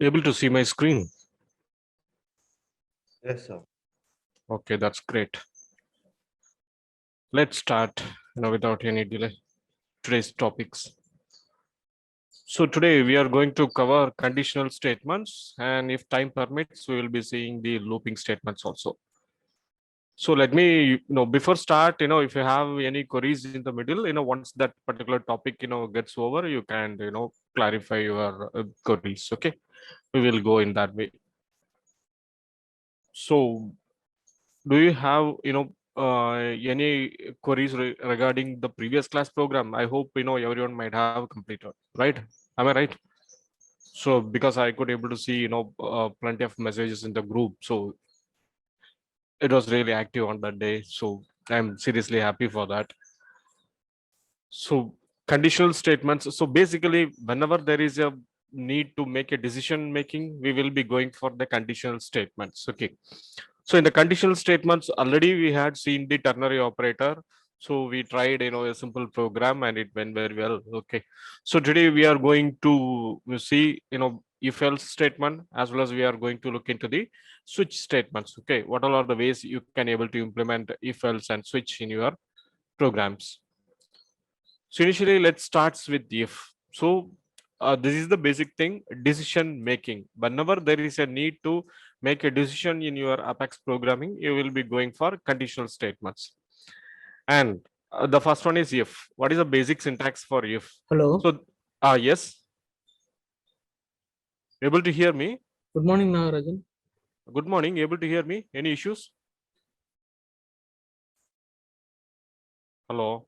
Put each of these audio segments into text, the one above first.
Able to see my screen? Yes, sir. Okay, that's great. Let's start without any delay. Today's topics. So today we are going to cover conditional statements, and if time permits, we will be seeing the looping statements also. So let me, before start, if you have any queries in the middle, once that particular topic, gets over, you can, clarify your queries. Okay, we will go in that way. So do you have, any queries regarding the previous class program? I hope, everyone might have completed, right? Am I right? So because I could able to see, plenty of messages in the group. So it was really active on that day. So I'm seriously happy for that. So conditional statements. So basically, whenever there is a need to make a decision making, we will be going for the conditional statements. Okay. So in the conditional statements, already we had seen the ternary operator. So we tried, a simple program and it went very well. Okay. So today we are going to see, if else statement, as well as we are going to look into the switch statements. Okay. What all are the ways you can able to implement if else and switch in your programs? So initially, let's start with if. So this is the basic thing, decision making. Whenever there is a need to make a decision in your Apex programming, you will be going for conditional statements. And the first one is if. What is the basic syntax for if? Hello. So, yes. Able to hear me? Good morning, Nagarajan. Good morning. Able to hear me? Any issues? Hello.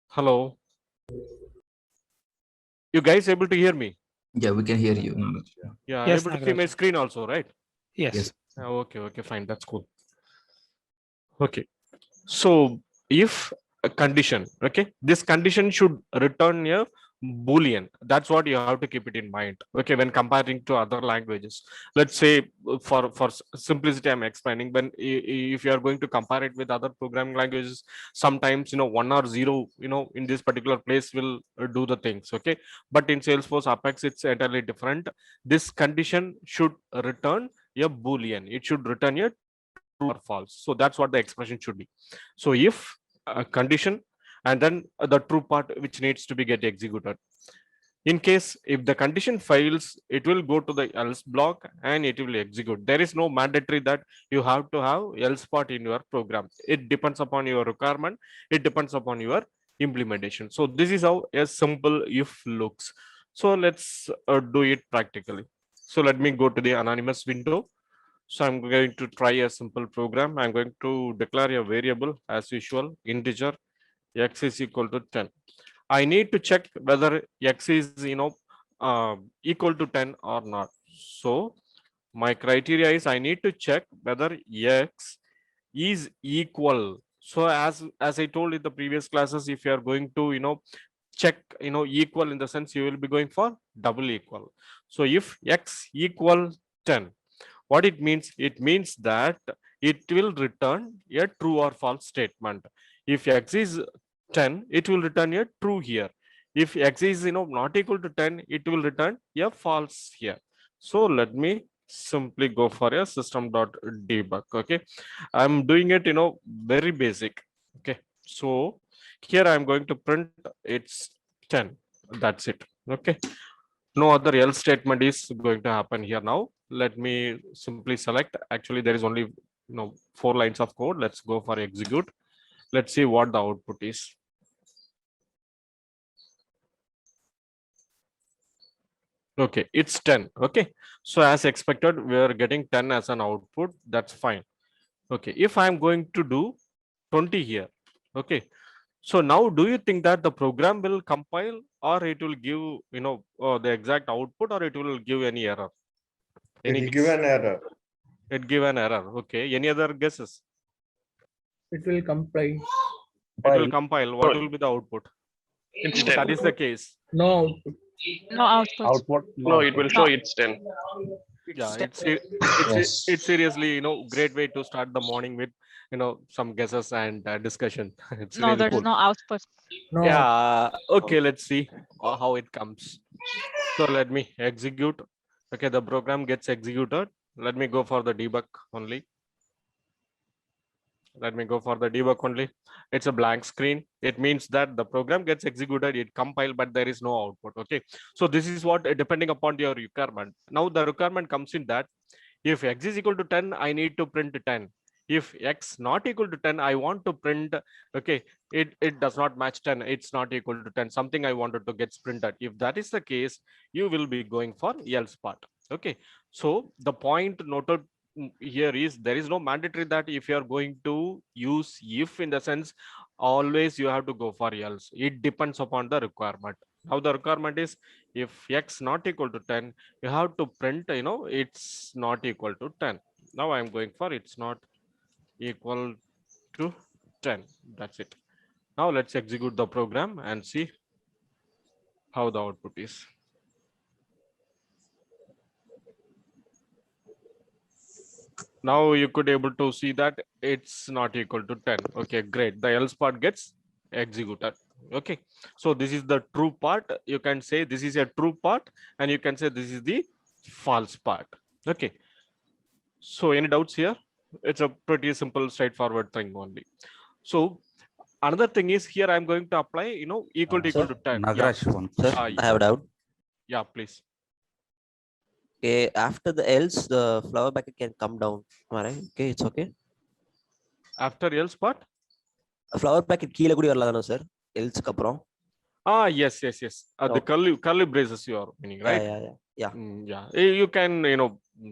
Hello. You guys able to hear me? Yeah, we can hear you. Yeah, Yes, able to see my Nagarajan. screen also, right? Yes. Okay, fine. That's cool. Okay. So if a condition, okay, this condition should return a boolean. That's what you have to keep it in mind. Okay, when comparing to other languages, let's say for simplicity, I'm explaining. When if you are going to compare it with other programming languages, sometimes 1 or 0, in this particular place will do the things. Okay, but in Salesforce Apex, it's entirely different. This condition should return a boolean. It should return a true or false. So that's what the expression should be. So if a condition and then the true part which needs to be get executed. In case if the condition fails, it will go to the else block and it will execute. There is no mandatory that you have to have else part in your program. It depends upon your requirement. It depends upon your implementation. So this is how a simple if looks. So let's do it practically. So let me go to the anonymous window. So I'm going to try a simple program. I'm going to declare a variable as usual, integer, x is equal to 10. I need to check whether x is, equal to 10 or not. So my criteria is I need to check whether x is equal. So as I told in the previous classes, if you are going to, check, equal in the sense you will be going for double equal. So if x equal 10, what it means that it will return a true or false statement. If x is 10, it will return a true here. If x is not equal to 10, it will return a false here. So let me simply go for a system.debug. Okay, I'm doing it very basic. Okay, so here I'm going to print it's 10. That's it. Okay, no other else statement is going to happen here. Now let me simply select. Actually there is only 4 lines of code. Let's go for execute. Let's see what the output is. Okay, it's 10. Okay, so as expected we are getting 10 as an output. That's fine. Okay, if I'm going to do 20 here. Okay, so now do you think that the program will compile or it will give the exact output, or it will give any error? It will give an error. It give an error. Okay, any other guesses? It will comply. It will compile. What will be the output? It's If 10. that is the case. No output. No output. Output. No, it will show it's 10. Yeah, Yes. it's seriously, great way to start the morning with, some guesses and discussion. It's No, really there is cool. no output. No. Yeah, okay, let's see how it comes. So let me execute. Okay, the program gets executed. Let me go for the debug only. Let me go for the debug only. It's a blank screen. It means that the program gets executed, it compiled, but there is no output. Okay, so this is what depending upon your requirement. Now the requirement comes in that if x is equal to 10, I need to print 10. If x not equal to 10, I want to print, okay, it does not match 10, it's not equal to 10, something I wanted to get printed. If that is the case, you will be going for else part. Okay, so the point noted here is there is no mandatory that if you are going to use if, in the sense always you have to go for else. It depends upon the requirement. Now the requirement is if x not equal to 10, you have to print, it's not equal to 10. Now I'm going for it's not equal to 10. That's it. Now let's execute the program and see how the output is. Now you could able to see that it's not equal to 10. Okay, great. The else part gets executed. Okay, so this is the true part. You can say this is a true part, and you can say this is the false part. Okay, so any doubts here? It's a pretty simple, straightforward thing only. So another thing is here I'm going to apply, equal to equal Sir, to 10. Yeah, Nagaraj, one sir, uh, I have a doubt. yeah, please. Okay, after the else, the flower bucket can come down. Am I right? Okay, it's okay. After else part? A flower bucket கீழே கூடி வரலாம் sir. Else அப்புறம். Yes. The Okay. curly braces you are meaning, right? Yeah. Yeah, you can,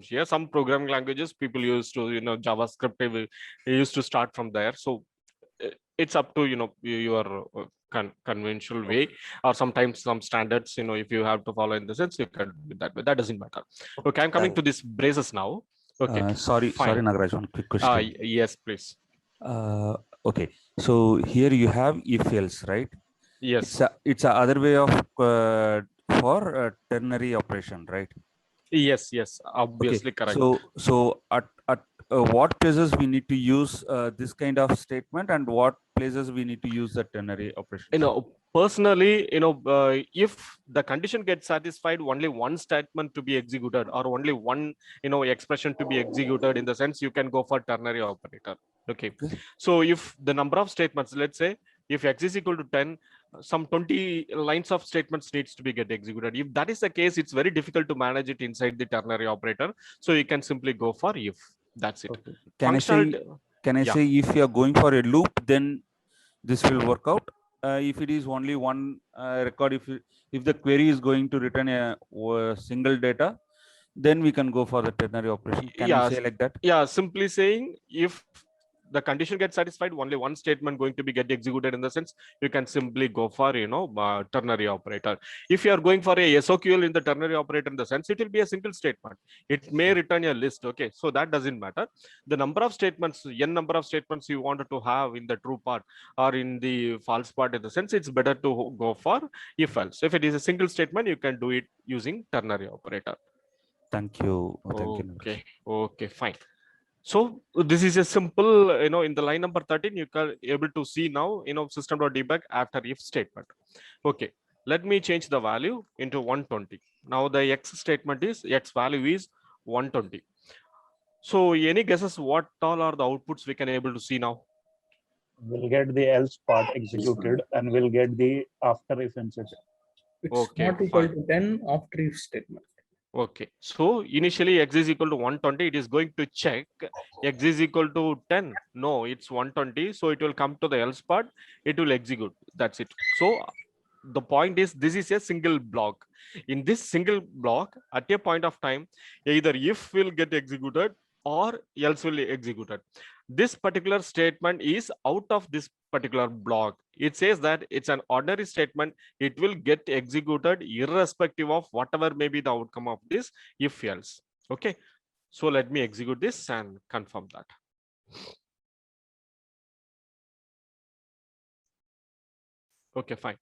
here some programming languages people used to, JavaScript, they used to start from there. So it's up to, your conventional way, or sometimes some standards, if you have to follow in the sense, you can do that, but that doesn't matter. Okay, I'm coming to this braces now. Okay, sorry, fine. Nagaraj, one quick question. Yes, please. Okay, so here you have if else, right? Yes, It's a other way of for ternary operation, right? yes, obviously correct. So at what places we need to use this kind of statement, and what places we need to use the ternary operation? Personally, if the condition gets satisfied, only one statement to be executed, or only one, expression to be executed, in the sense you can go for ternary operator. Okay, so if the number of statements, let's say if x is equal to 10, some 20 lines of statements needs to be get executed. If that is the case, it's very difficult to manage it inside the ternary operator, so you can simply go for if. That's it. Okay. Can I say if you are going for a loop, then this will work out? If it is only one record, if the query is going to return a single data, then we can go for the ternary operation. Can we say like that? Yeah, simply saying if the condition gets satisfied, only one statement going to be get executed, in the sense you can simply go for, ternary operator. If you are going for a SOQL in the ternary operator, in the sense it will be a single statement, it may return a list. Okay, so that doesn't matter. The number of statements, n number of statements you wanted to have in the true part or in the false part, in the sense it's better to go for if else. If it is a single statement, you can do it using ternary operator. Thank you. Okay, fine. So this is a simple, in the line number 13, you can able to see now, system.debug after if statement. Okay, let me change the value into 120. Now the x statement is, x value is 120. So any guesses what all are the outputs we can able to see now? We'll get the else part executed, and we'll get the after if instead. It's Okay, not equal fine. to 10 after if statement. Okay, so initially x is equal to 120, it is going to check x is equal to 10. No, it's 120, so it will come to the else part, it will execute. That's it. So the point is, this is a single block. In this single block, at a point of time, either if will get executed or else will executed. This particular statement is out of this particular block. It says that it's an ordinary statement, it will get executed irrespective of whatever may be the outcome of this if else. Okay, so let me execute this and confirm that. Okay, fine.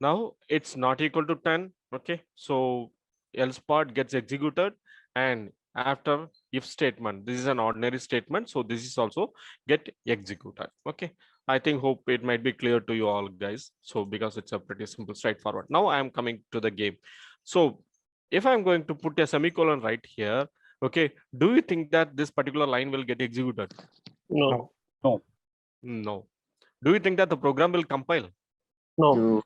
Now it's not equal to 10. Okay, so else part gets executed, and after if statement, this is an ordinary statement, so this is also get executed. Okay, I think hope it might be clear to you all guys. So because it's a pretty simple straightforward. Now I am coming to the game. So if I'm going to put a semicolon right here, okay, do you think that this particular line will get executed? No. No. Do you think that the program will compile? No.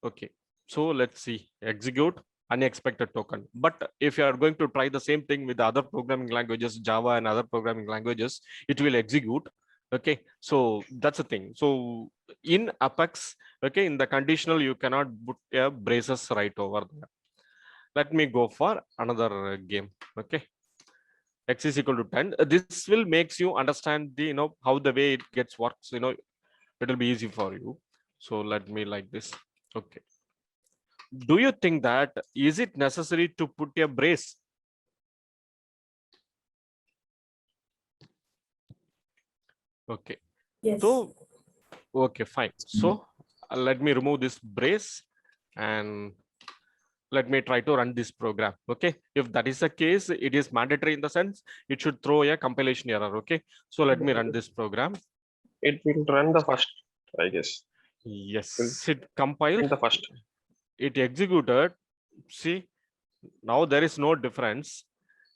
Okay, so let's see. Execute unexpected token. But if you are going to try the same thing with the other programming languages, Java and other programming languages, it will execute. Okay, so that's the thing. So in Apex, okay, in the conditional, you cannot put a braces right over there. Let me go for another game. Okay, x is equal to 10. This will makes you understand the how the way it gets works. It will be easy for you. So let me like this. Okay, do you think that is it necessary to put a brace? Okay, Yes. so okay, fine. So let me remove this brace and let me try to run this program. Okay, if that is the case, it is mandatory in the sense it should throw a compilation error. Okay, so let me run this program. It will run the first, I guess. Yes, it compiled. In the first. It executed. See, now there is no difference.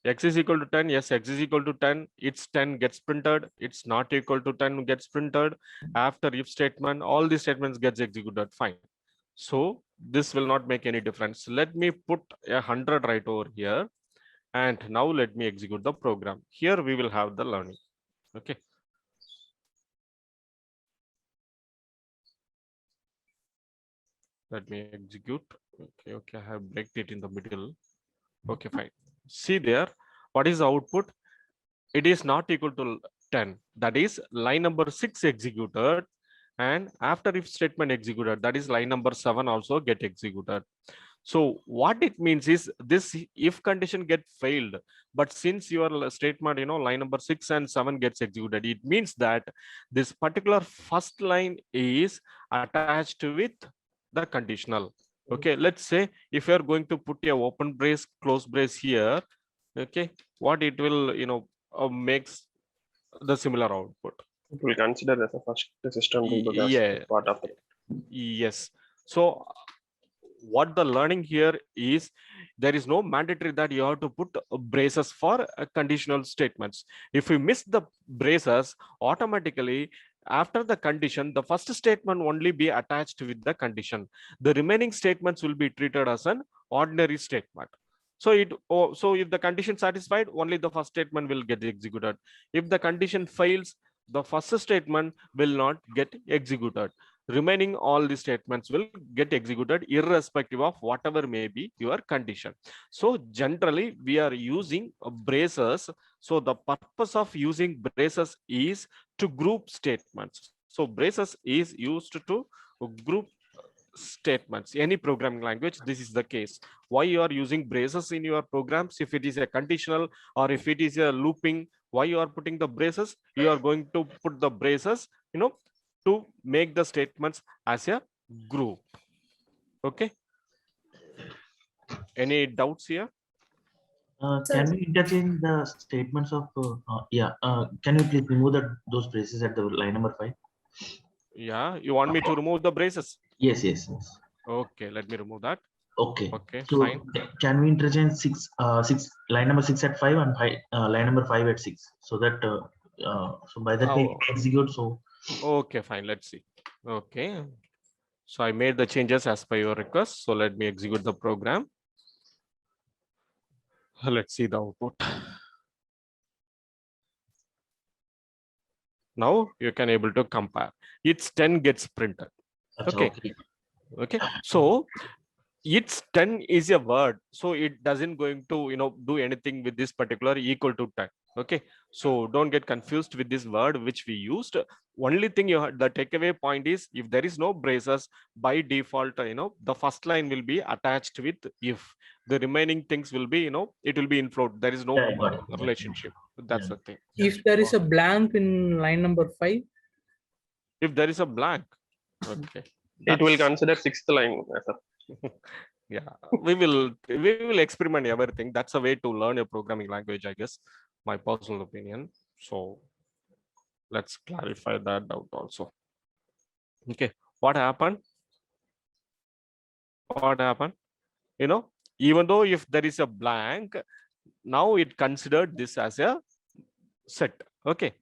X is equal to 10. Yes, x is equal to 10. It's 10 gets printed. It's not equal to 10 gets printed. After if statement, all these statements gets executed. Fine. So this will not make any difference. Let me put 100 right over here. And now let me execute the program. Here we will have the learning. Okay. Let me execute. Okay, I have breaked it in the middle. Okay, fine. See there, what is the output? It is not equal to 10. That is line number 6 executed. And after if statement executed, that is line number 7 also get executed. So what it means is this if condition get failed, but since your statement, line number 6 and 7 gets executed, it means that this particular first line is attached with the conditional. Okay, let's say if you're going to put a open brace, close brace here, okay, what it will, makes the similar output. It will consider as a first system reboot as part of it. Yes. So what the learning here is there is no mandatory that you have to put braces for conditional statements. If you miss the braces, automatically after the condition, the first statement only be attached with the condition. The remaining statements will be treated as an ordinary statement. So if the condition satisfied, only the first statement will get executed. If the condition fails, the first statement will not get executed. Remaining all the statements will get executed irrespective of whatever may be your condition. So generally we are using braces. So the purpose of using braces is to group statements. So braces is used to group statements. Any programming language, this is the case. Why you are using braces in your programs? If it is a conditional or if it is a looping, why you are putting the braces? You are going to put the braces, to make the statements as a group. Okay, any doubts here? Can we interchange the statements of can you please remove those braces at the line number 5? Yeah, you want me to remove the braces? Yes. Okay, let me remove that. Okay, so fine. Can we interchange 6 line number 6 at 5 and line number 5 at 6, so that so by that they execute? So okay, fine, let's see. Okay, so I made the changes as per your request. So let me execute the program. Let's see the output. Now you can able to compare. It's 10 gets printed. Okay. So it's 10 is a word, so it doesn't going to do anything with this particular equal to 10. Okay, so don't get confused with this word which we used. Only thing the takeaway point is if there is no braces, by default the first line will be attached with if. The remaining things will be it will be in float. There is no relationship. That's the thing. If there is a blank in line number 5, if there is a blank, okay, it will consider 6th line. Yeah, we will experiment everything. That's a way to learn a programming language, I guess, my personal opinion. So let's clarify that doubt also. Okay, what happened? What happened? You know, even though if there is a blank, now it considered this as a set. Okay,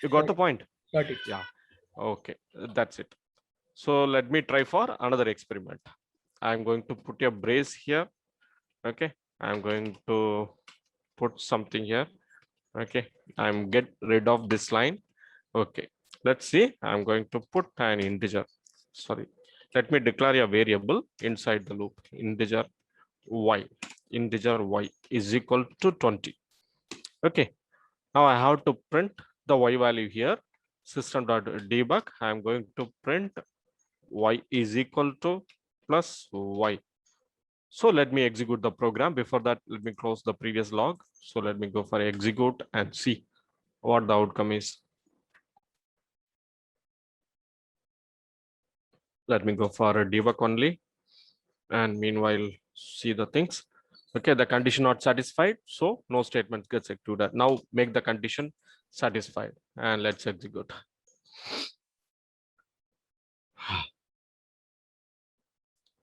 you got the point? Got it. Yeah. Okay, that's it. So let me try for another experiment. I'm going to put a brace here. Okay, I'm going to put something here. Okay, I'm get rid of this line. Okay, let's see. I'm going to put an integer. Sorry, let me declare a variable inside the loop. Integer y. Integer y is equal to 20. Okay, now I have to print the y value here. System.debug. I'm going to print y is equal to plus y. So let me execute the program. Before that, let me close the previous log. So let me go for execute and see what the outcome is. Let me go for a debug only. And meanwhile, see the things. Okay, the condition not satisfied. So no statement gets executed. Now make the condition satisfied and let's execute.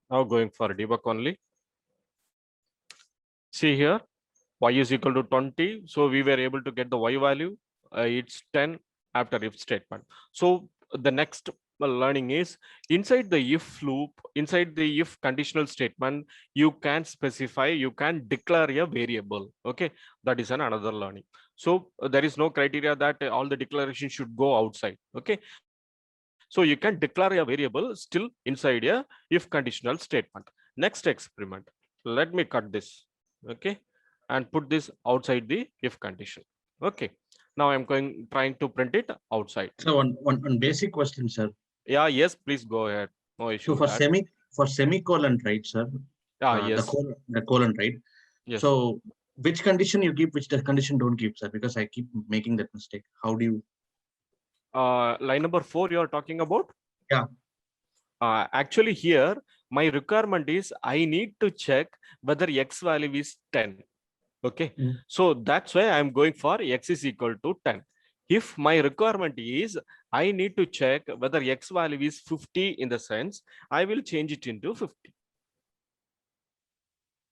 Now going for debug only. See here, y is equal to 20. So we were able to get the y value. It's 10 after if statement. So the next learning is inside the if loop, inside the if conditional statement, you can specify, you can declare a variable. Okay, that is another learning. So there is no criteria that all the declarations should go outside. Okay, so you can declare a variable still inside a if conditional statement. Next experiment, let me cut this. Okay, and put this outside the if condition. Okay, now I'm trying to print it outside. So one basic question, sir. Yeah, yes, please go ahead. No issue. So for semicolon, right, sir? Yes. The colon, right? Yes. So which condition you keep, which the condition don't keep, sir? Because I keep making that mistake. How do you? Line number 4 you are talking about? Yeah. Actually here, my requirement is I need to check whether x value is 10. Okay, so that's why I'm going for x is equal to 10. If my requirement is I need to check whether x value is 50 in the sense, I will change it into 50.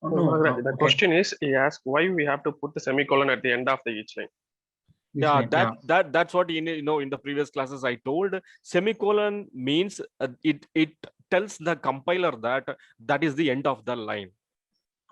Oh, no. The question is, he asked why we have to put the semicolon at the end of the each line. Yeah, that's what in the previous classes I told. Semicolon means it tells the compiler that is the end of the line.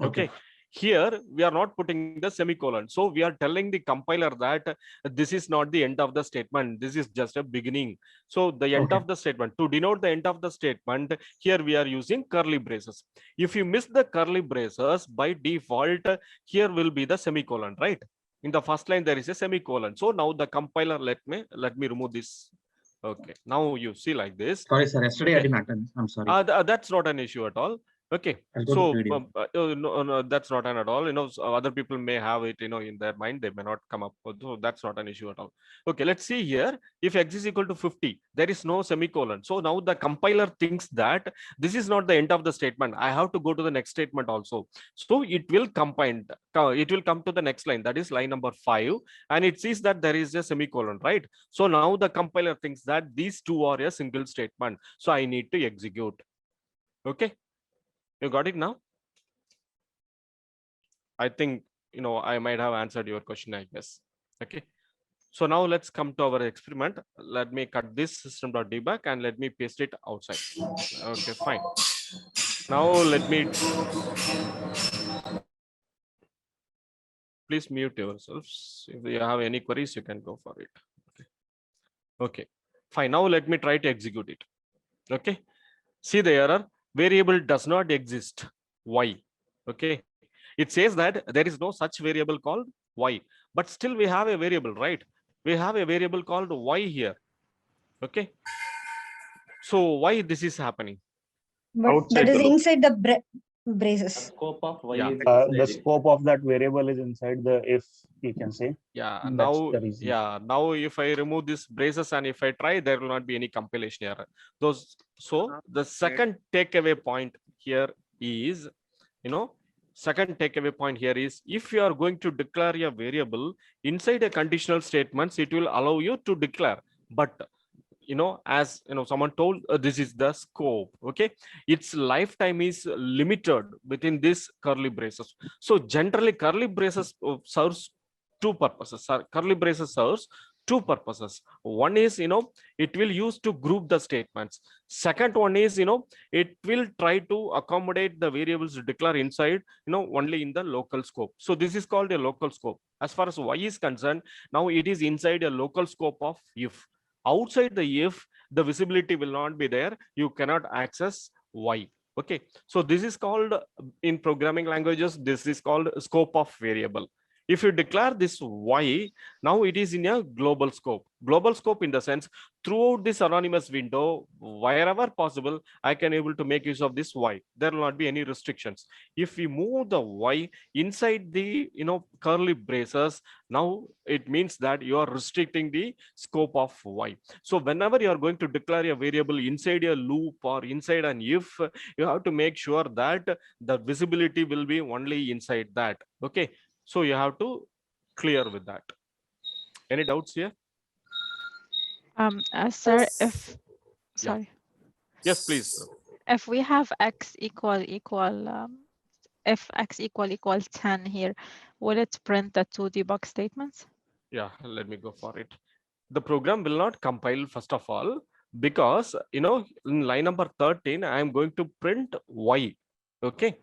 Okay. Here we are not putting the semicolon, so we are telling the compiler that this is not the end of the statement, this is just a beginning. So the end of the statement, to denote the end of the statement, here we are using curly braces. If you miss the curly braces, by default here will be the semicolon, right? In the first line there is a semicolon. So now the compiler, let me remove this. Okay, now you see like this. Sorry, sir, yesterday I didn't attend. I'm sorry. That's not an issue at all. Okay, so no, that's not an at all. Other people may have it, in their mind, they may not come up. So that's not an issue at all. Okay, let's see here. If x is equal to 50, there is no semicolon. So now the compiler thinks that this is not the end of the statement. I have to go to the next statement also. So it will combine. It will come to the next line. That is line number 5, and it sees that there is a semicolon, right? So now the compiler thinks that these two are a single statement. So I need to execute. Okay. You got it now? I think, I might have answered your question, I guess. Okay. So now let's come to our experiment. Let me cut this system.debug and let me paste it outside. Okay, fine. Now let me please mute yourselves. If you have any queries, you can go for it. Okay, fine. Now let me try to execute it. Okay. See the error. Variable does not exist. Why? Okay. It says that there is no such variable called y, but still we have a variable, right? We have a variable called y here. Okay. So why this is happening? But that is inside the braces. The scope of y the scope of that variable is inside the if, you can say. Yeah. Now if I remove this braces and if I try, there will not be any compilation error. So the second takeaway point here is, second takeaway point here is, if you are going to declare a variable inside a conditional statements, it will allow you to declare. But as someone told, this is the scope. Okay, its lifetime is limited within this curly braces. So generally curly braces serves two purposes. Curly braces serves two purposes. One is, it will use to group the statements. Second one is, it will try to accommodate the variables declare inside, only in the local scope. So this is called a local scope. As far as y is concerned, now it is inside a local scope of if. Outside the if, the visibility will not be there, you cannot access y. Okay, so this is called, in programming languages, this is called scope of variable. If you declare this y, now it is in a global scope. Global scope in the sense, throughout this anonymous window, wherever possible, I can able to make use of this y. There will not be any restrictions. If we move the y inside the curly braces, now it means that you are restricting the scope of y. So whenever you are going to declare a variable inside a loop or inside an if, you have to make sure that the visibility will be only inside that. Okay, so you have to clear with that. Any doubts here? Sir, if sorry. Yes, please. If we have x equal if x equal 10 here, will it print the two debug statements? Yeah, let me go for it. The program will not compile first of all, because in line number 13, I am going to print y. Okay,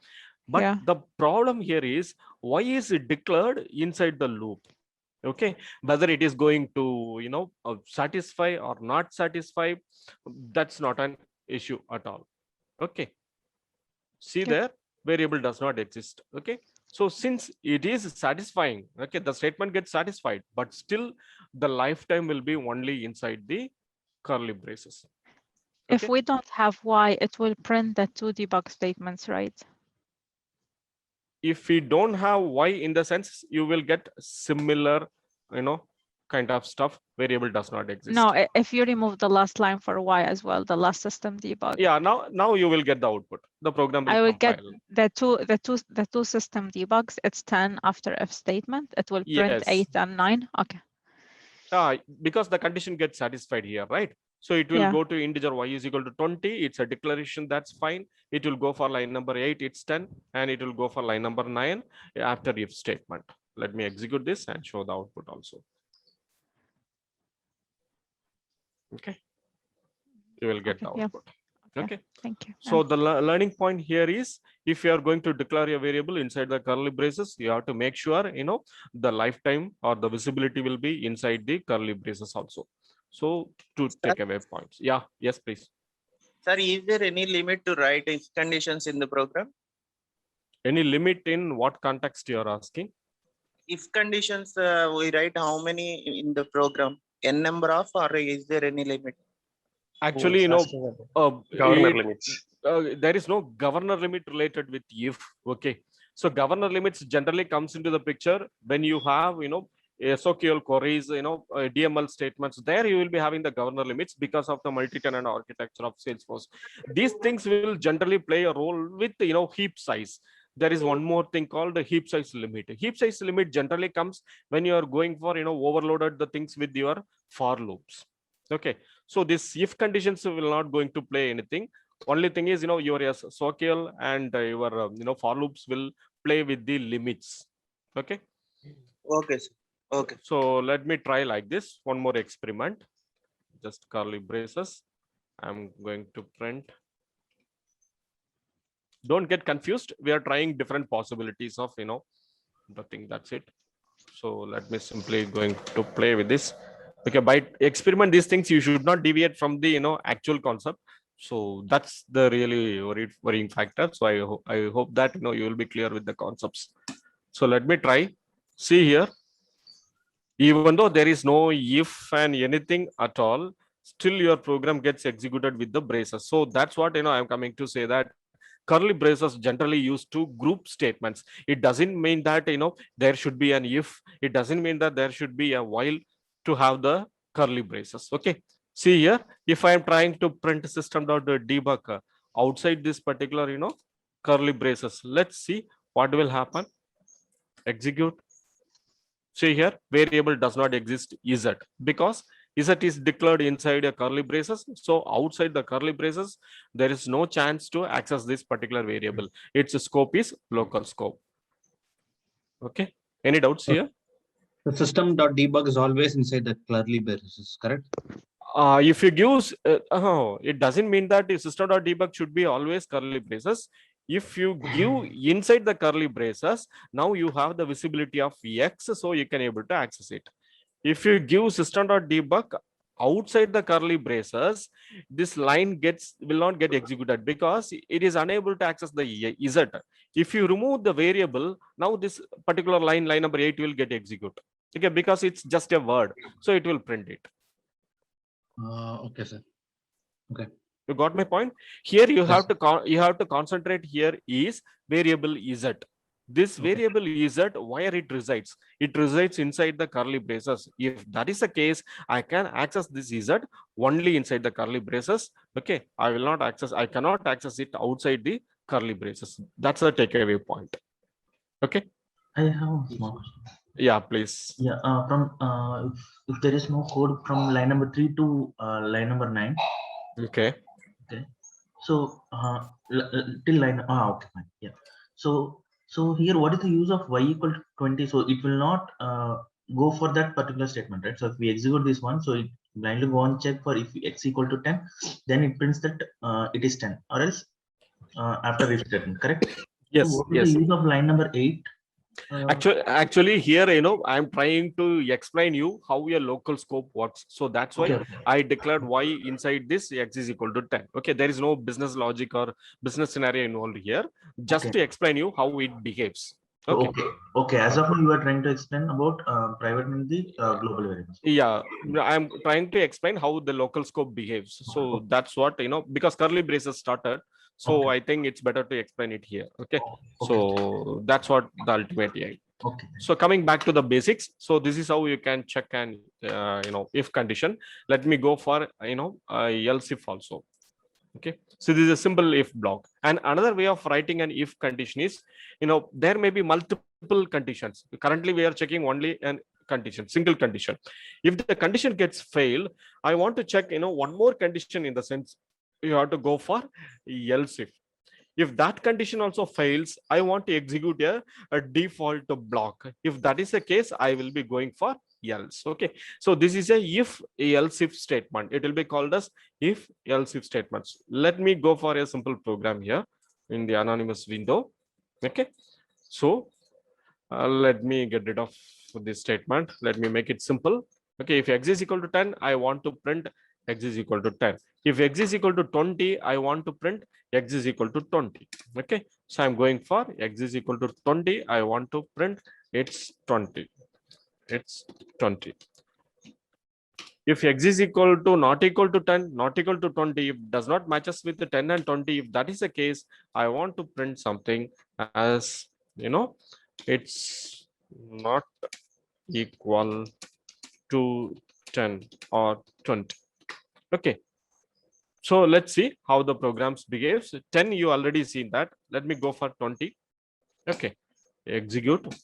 but Yeah. the problem here is y is declared inside the loop. Okay, whether it is going to satisfy or not satisfy, that's not an issue at all. Okay, see Yep. there, variable does not exist. Okay, so since it is satisfying, okay, the statement gets satisfied, but still the lifetime will be only inside the curly braces. If Okay, we don't have y, it will print the two debug statements, right? if we don't have y, in the sense you will get similar kind of stuff, variable does not exist. No, if you remove the last line for y as well, the last system debug. Yeah, now you will get the output. The program will I will compile. get the two system debugs. It's 10 after if statement. It will print Yes. 8 and 9. Okay. Because the condition gets satisfied here, right? So it will Yeah. go to integer y is equal to 20. It's a declaration, that's fine. It will go for line number 8, it's 10, and it will go for line number 9 after if statement. Let me execute this and show the output also. Okay, you will get the Okay, yeah. output. Okay, thank you. so the learning point here is, if you are going to declare a variable inside the curly braces, you have to make sure the lifetime or the visibility will be inside the curly braces also. So two takeaway points. Yeah, yes, please. Sir, is there any limit to write if conditions in the program? Any limit in what context you are asking? If conditions, we write how many in the program? N number of, or is there any limit? Actually, governor limits. There is no governor limit related with if. Okay, so governor limits generally comes into the picture when you have SOQL queries, DML statements. There you will be having the governor limits because of the multi-tenant architecture of Salesforce. These things will generally play a role with heap size. There is one more thing called the heap size limit. Heap size limit generally comes when you are going for overloaded the things with your for loops. Okay, so this if conditions will not going to play anything. Only thing is your SOQL and your for loops will play with the limits. Okay. Okay, sir. Okay. So let me try like this. One more experiment. Just curly braces. I'm going to print. Don't get confused. We are trying different possibilities of the thing. That's it. So let me simply going to play with this. Okay, by experiment these things, you should not deviate from the actual concept. So that's the really worrying factor. So I hope that you will be clear with the concepts. So let me try. See here. Even though there is no if and anything at all, still your program gets executed with the braces. So that's what I'm coming to say, that curly braces generally used to group statements. It doesn't mean that there should be an if. It doesn't mean that there should be a while to have the curly braces. Okay, see here, if I am trying to print system.debug outside this particular curly braces. Let's see what will happen. Execute. See here, variable does not exist z because z is declared inside a curly braces. So outside the curly braces, there is no chance to access this particular variable. Its scope is local scope. Okay. Any doubts here? The system.debug is always inside the curly braces, correct? If you give, it doesn't mean that the system.debug should be always curly braces. If you give inside the curly braces, now you have the visibility of x, so you can able to access it. If you give system.debug outside the curly braces, this line will not get executed because it is unable to access the z. If you remove the variable, now this particular line number 8 will get executed. Okay, because it's just a word, so it will print it. Okay, sir. Okay. You got my point? Here you have to concentrate here is variable z. This variable z, where it resides? It resides inside the curly braces. If that is the case, I can access this z only inside the curly braces. Okay, I cannot access it outside the curly braces. That's the takeaway point. Okay. I have a small question. Yeah, please. Yeah, if there is no code from line number 3 to line number 9. Okay. Okay. So till line. Okay, fine. Yeah. So here, what is the use of y equal to 20? So it will not go for that particular statement, right? So if we execute this one, so it blindly go and check for if x equal to 10, then it prints that it is 10, or else after if statement, correct? Yes. So what is the use of line number 8? Actually here, I'm trying to explain you how your local scope works. So that's why I declared y inside this x is equal to 10. Okay, there is no business logic or business scenario involved here, just to explain you how it behaves. Okay. Okay. As of now, you are trying to explain about private and the global variables. Yeah, I'm trying to explain how the local scope behaves. So that's what, because curly braces started. So I think it's better to explain it here. Okay. So that's what the ultimate aim. Okay. So coming back to the basics. So this is how you can check an if condition. Let me go for else if also. Okay. So this is a simple if block. And another way of writing an if condition is, there may be multiple conditions. Currently we are checking only an condition, single condition. If the condition gets failed, I want to check one more condition, in the sense you have to go for else if. If that condition also fails, I want to execute a default block. If that is the case, I will be going for else. Okay, so this is a if else if statement. It will be called as if else if statements. Let me go for a simple program here in the anonymous window. Okay, so let me get rid of this statement. Let me make it simple. Okay, if x is equal to 10, I want to print x is equal to 10. If x is equal to 20, I want to print x is equal to 20. Okay, so I'm going for x is equal to 20. I want to print it's 20. It's 20. If x is equal to not equal to 10, not equal to 20, if does not matches with the 10 and 20, if that is the case, I want to print something as, it's not equal to 10 or 20. Okay. So let's see how the programs behaves. 10, you already seen that. Let me go for 20. Okay. Execute.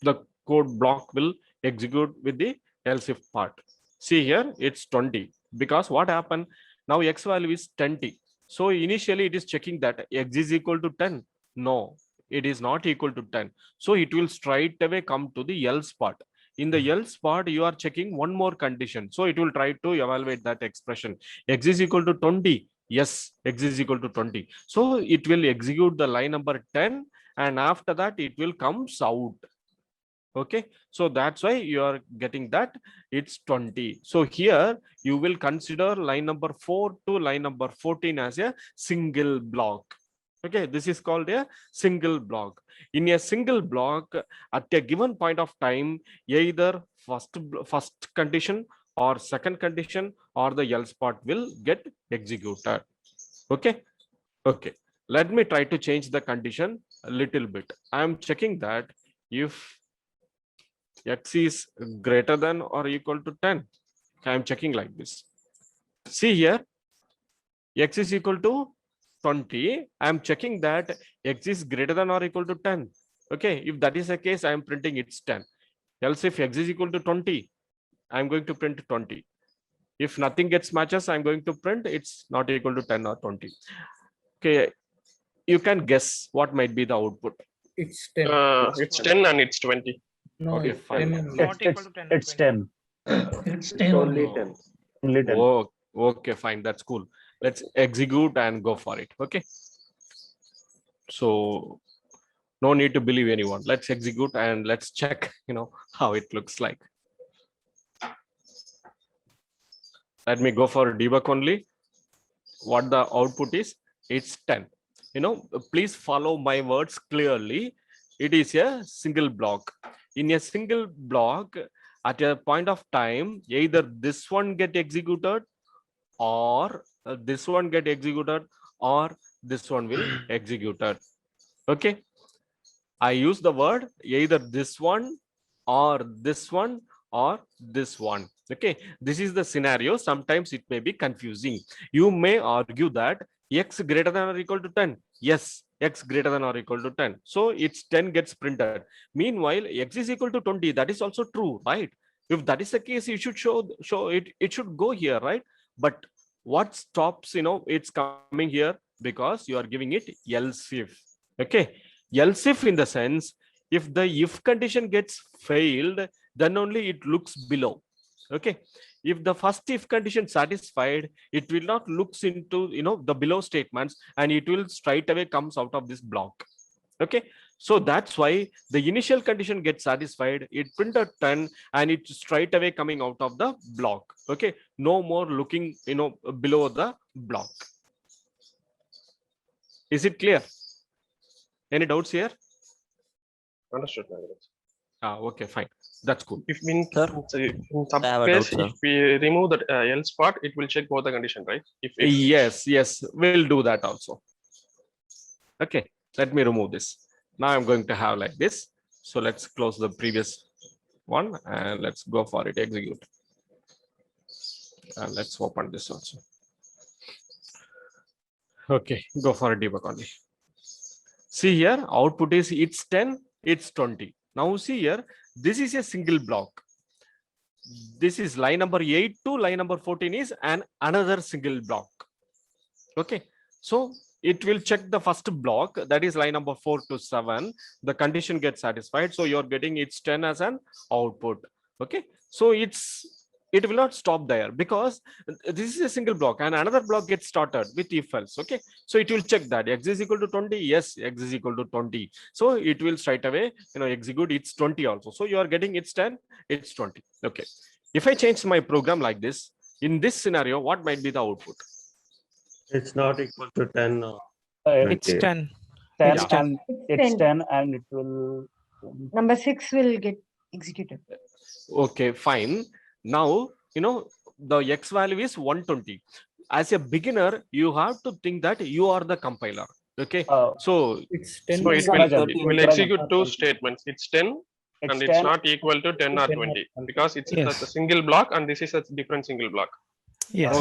The code block will execute with the else if part. See here, it's 20, because what happened now, x value is 20. So initially it is checking that x is equal to 10. No, it is not equal to 10. So it will straight away come to the else part. In the else part, you are checking one more condition. So it will try to evaluate that expression. X is equal to 20. Yes, x is equal to 20. So it will execute the line number 10, and after that it will comes out. Okay, so that's why you are getting that it's 20. So here you will consider line number 4 to line number 14 as a single block. Okay, this is called a single block. In a single block, at a given point of time, either first condition or second condition or the else part will get executed. Okay. Okay, let me try to change the condition a little bit. I am checking that if x is greater than or equal to 10. I am checking like this. See here, x is equal to 20, I'm checking that x is greater than or equal to 10. Okay, if that is the case, I'm printing it's 10. Else if x is equal to 20, I'm going to print 20. If nothing gets matches, I'm going to print it's not equal to 10 or 20. Okay, you can guess what might be the output. It's 10. It's 10 and it's 20. No, Okay, it's fine. 10 only. Not equal to 10 and It's 20. 10. It's 10 only. Oh. 10. Only 10. Oh, okay, fine. That's cool. Let's execute and go for it. Okay. So no need to believe anyone. Let's execute and let's check, how it looks like. Let me go for debug only. What the output is, it's 10. Please follow my words clearly. It is a single block. In a single block, at a point of time, either this one get executed or this one get executed or this one will executed. Okay. I use the word either this one or this one or this one. Okay, this is the scenario. Sometimes it may be confusing. You may argue that x greater than or equal to 10. Yes, x greater than or equal to 10. So it's 10 gets printed. Meanwhile, x is equal to 20. That is also true, right? If that is the case, you should show it. It should go here, right? But what stops, it's coming here because you are giving it else if. Okay, else if in the sense, if the if condition gets failed, then only it looks below. Okay, if the first if condition satisfied, it will not looks into the below statements, and it will straight away comes out of this block. Okay, so that's why the initial condition gets satisfied, it printed 10 and it's straight away coming out of the block. Okay, no more looking below the block. Is it clear? Any doubts here? Understood. Okay, fine. That's cool. If in some I have a case, doubt, sir. if we remove that else part, it will check both the condition, right? Yes, we'll do that also. Okay, let me remove this. Now I'm going to have like this. So let's close the previous one and let's go for it, execute. And let's open this also. Okay, go for a debug only. See here, output is it's 10, it's 20. Now see here, this is a single block. This is line number 8 to line number 14 is another single block. Okay, so it will check the first block, that is line number 4 to 7. The condition gets satisfied, so you're getting it's 10 as an output. Okay, so it will not stop there because this is a single block and another block gets started with if else. Okay, so it will check that x is equal to 20. Yes, x is equal to 20. So it will straight away execute it's 20 also. So you are getting it's 10, it's 20. Okay, if I change my program like this, in this scenario, what might be the output? It's not equal to 10. It's 10. 10 It's 10. and it's 10 and it will. Number 6 will get executed. Okay, fine. Now, the x value is 120. As a beginner, you have to think that you are the compiler. Okay, so it's 10. So it will execute two statements. It's 10 and it's 10. not equal to 10 or 20 because it's Yes. a single block and this is a different single block. Yes.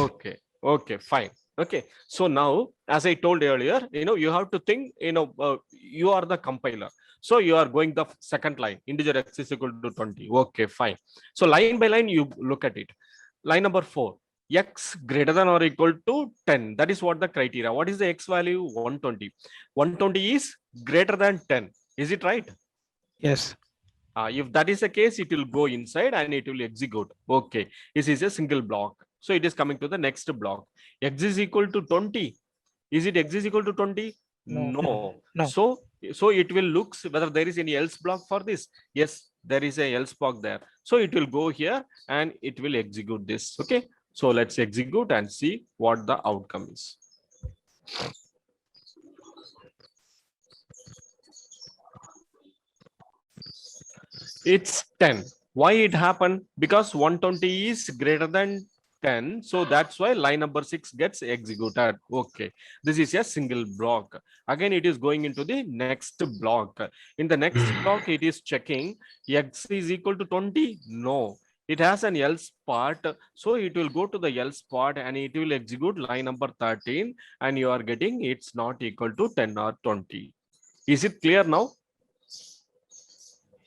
Okay, fine. Okay, so now, as I told earlier, you have to think, you are the compiler. So you are going the second line, integer x is equal to 20. Okay, fine. So line by line, you look at it. Line number 4, x greater than or equal to 10. That is what the criteria. What is the x value? 120. 120 is greater than 10. Is it right? Yes. If that is the case, it will go inside and it will execute. Okay, this is a single block. So it is coming to the next block. X is equal to 20. Is it x is equal to 20? No. So it will look whether there is any else block for this. Yes, there is a else block there. So it will go here and it will execute this. Okay, so let's execute and see what the outcome is. It's 10. Why it happened? Because 120 is greater than 10. So that's why line number 6 gets executed. Okay, this is a single block. Again, it is going into the next block. In the next block, it is checking x is equal to 20. No, it has an else part. So it will go to the else part and it will execute line number 13 and you are getting it's not equal to 10 or 20. Is it clear now?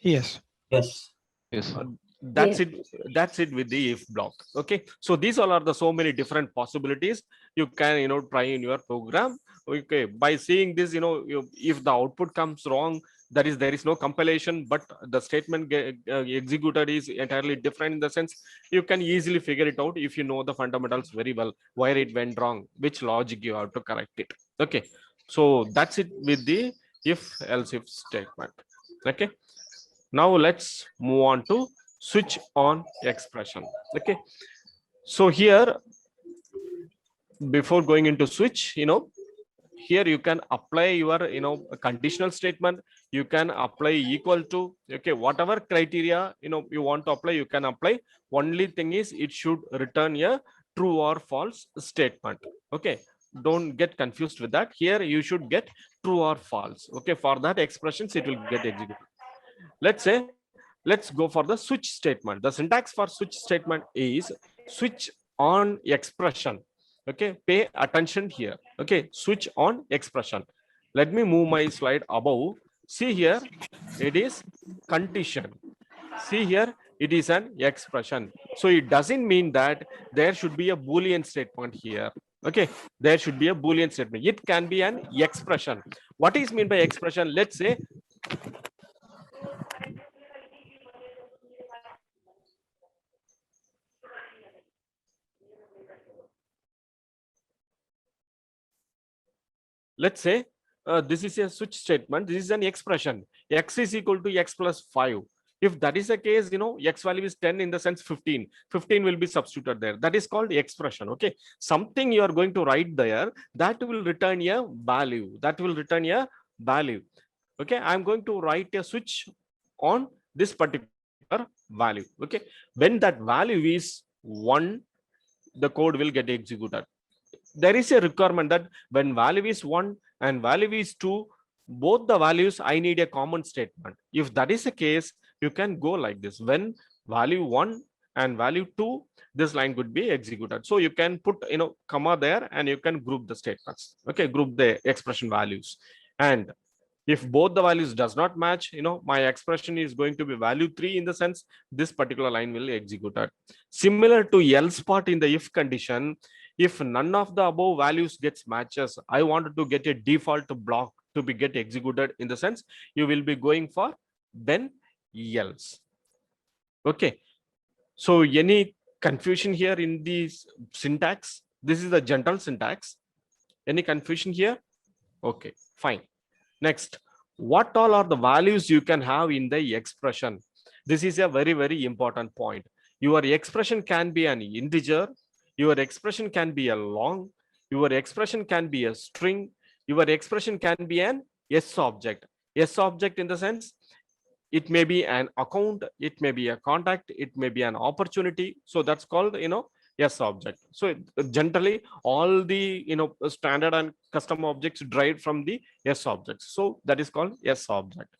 Yes. Yes. Uh, that's Yes. it with the if block. Okay, so these all are the so many different possibilities you can try in your program. Okay, by seeing this, if the output comes wrong, there is no compilation, but the statement executed is entirely different. In the sense, you can easily figure it out if you know the fundamentals very well, where it went wrong, which logic you have to correct it. Okay, so that's it with the if else if statement. Okay, now let's move on to switch on expression. Okay, so here, before going into switch, here you can apply your a conditional statement. You can apply equal to, okay, whatever criteria you want to apply, you can apply. Only thing is it should return a true or false statement. Okay, don't get confused with that. Here you should get true or false. Okay, for that expressions it will get executed. Let's say, let's go for the switch statement. The syntax for switch statement is switch on expression. Okay, pay attention here. Okay, switch on expression. Let me move my slide above. See here, it is condition. See here, it is an expression. So it doesn't mean that there should be a Boolean statement here. Okay, there should be a Boolean statement. It can be an expression. What is meant by expression? Let's say, let's say this is a switch statement. This is an expression. X is equal to X plus 5. If that is the case, X value is 10, in the sense 15. 15 will be substituted there. That is called expression. Okay. Something you are going to write there that will return a value. That will return a value. Okay. I'm going to write a switch on this particular value. Okay. When that value is 1, the code will get executed. There is a requirement that when value is 1 and value is 2, both the values I need a common statement. If that is the case, you can go like this. When value 1 and value 2, this line could be executed. So you can put comma there and you can group the statements. Okay, group the expression values. And if both the values does not match, my expression is going to be value 3, in the sense this particular line will be executed. Similar to else part in the if condition, if none of the above values gets matches, I wanted to get a default block to be get executed, in the sense you will be going for then else. Okay, so any confusion here in the syntax? This is the general syntax. Any confusion here? Okay, fine. Next, what all are the values you can have in the expression? This is a very, very important point. Your expression can be an integer. Your expression can be a long. Your expression can be a string. Your expression can be an S object. S object in the sense, it may be an account, it may be a contact, it may be an opportunity. So that's called, S object. So generally all the standard and custom objects derived from the S objects. So that is called S object.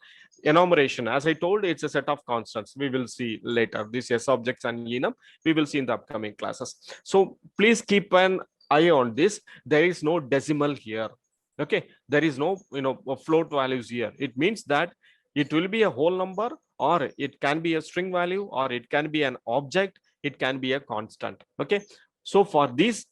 Enumeration, as I told, it's a set of constants. We will see later this S objects and enum we will see in the upcoming classes. So please keep an eye on this. There is no decimal here. Okay, there is no float values here. It means that it will be a whole number, or it can be a string value, or it can be an object, it can be a constant. Okay, so for these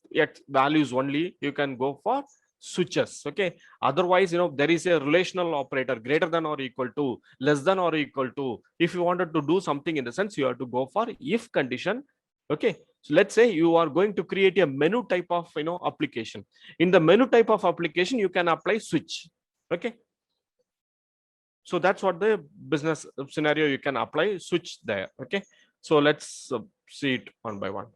values only you can go for switches. Okay, otherwise there is a relational operator, greater than or equal to, less than or equal to. If you wanted to do something, in the sense, you have to go for if condition. Okay, so let's say you are going to create a menu type of application. In the menu type of application you can apply switch. Okay, so that's what the business scenario you can apply switch there. Okay, so let's see it one by one.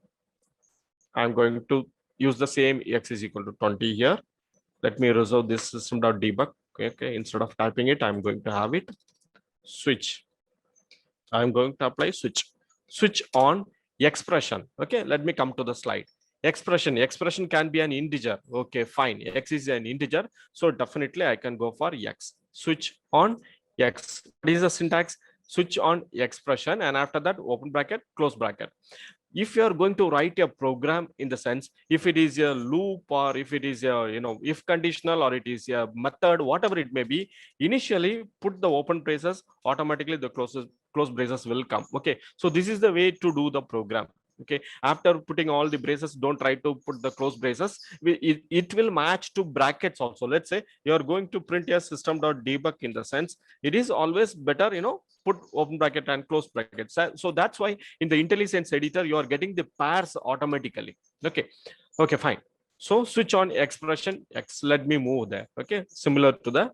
I'm going to use the same X is equal to 20 here. Let me resolve this system.debug. Okay, instead of typing it, I'm going to have it switch. I'm going to apply switch on expression. Okay, let me come to the slide. Expression can be an integer. Okay, fine. X is an integer, so definitely I can go for X. Switch on X. What is the syntax? switch on expression, and after that open bracket, close bracket. If you are going to write a program, in the sense if it is a loop or if it is a if conditional or it is a method, whatever it may be, initially put the open braces, automatically the close braces will come. Okay, so this is the way to do the program. Okay, after putting all the braces, don't try to put the close braces. It will match to brackets also. Let's say you are going to print a system.debug, in the sense it is always better put open bracket and close brackets. So that's why in the IntelliSense editor you are getting the pairs automatically. Okay, fine. So switch on expression X. Let me move there. Okay, similar to the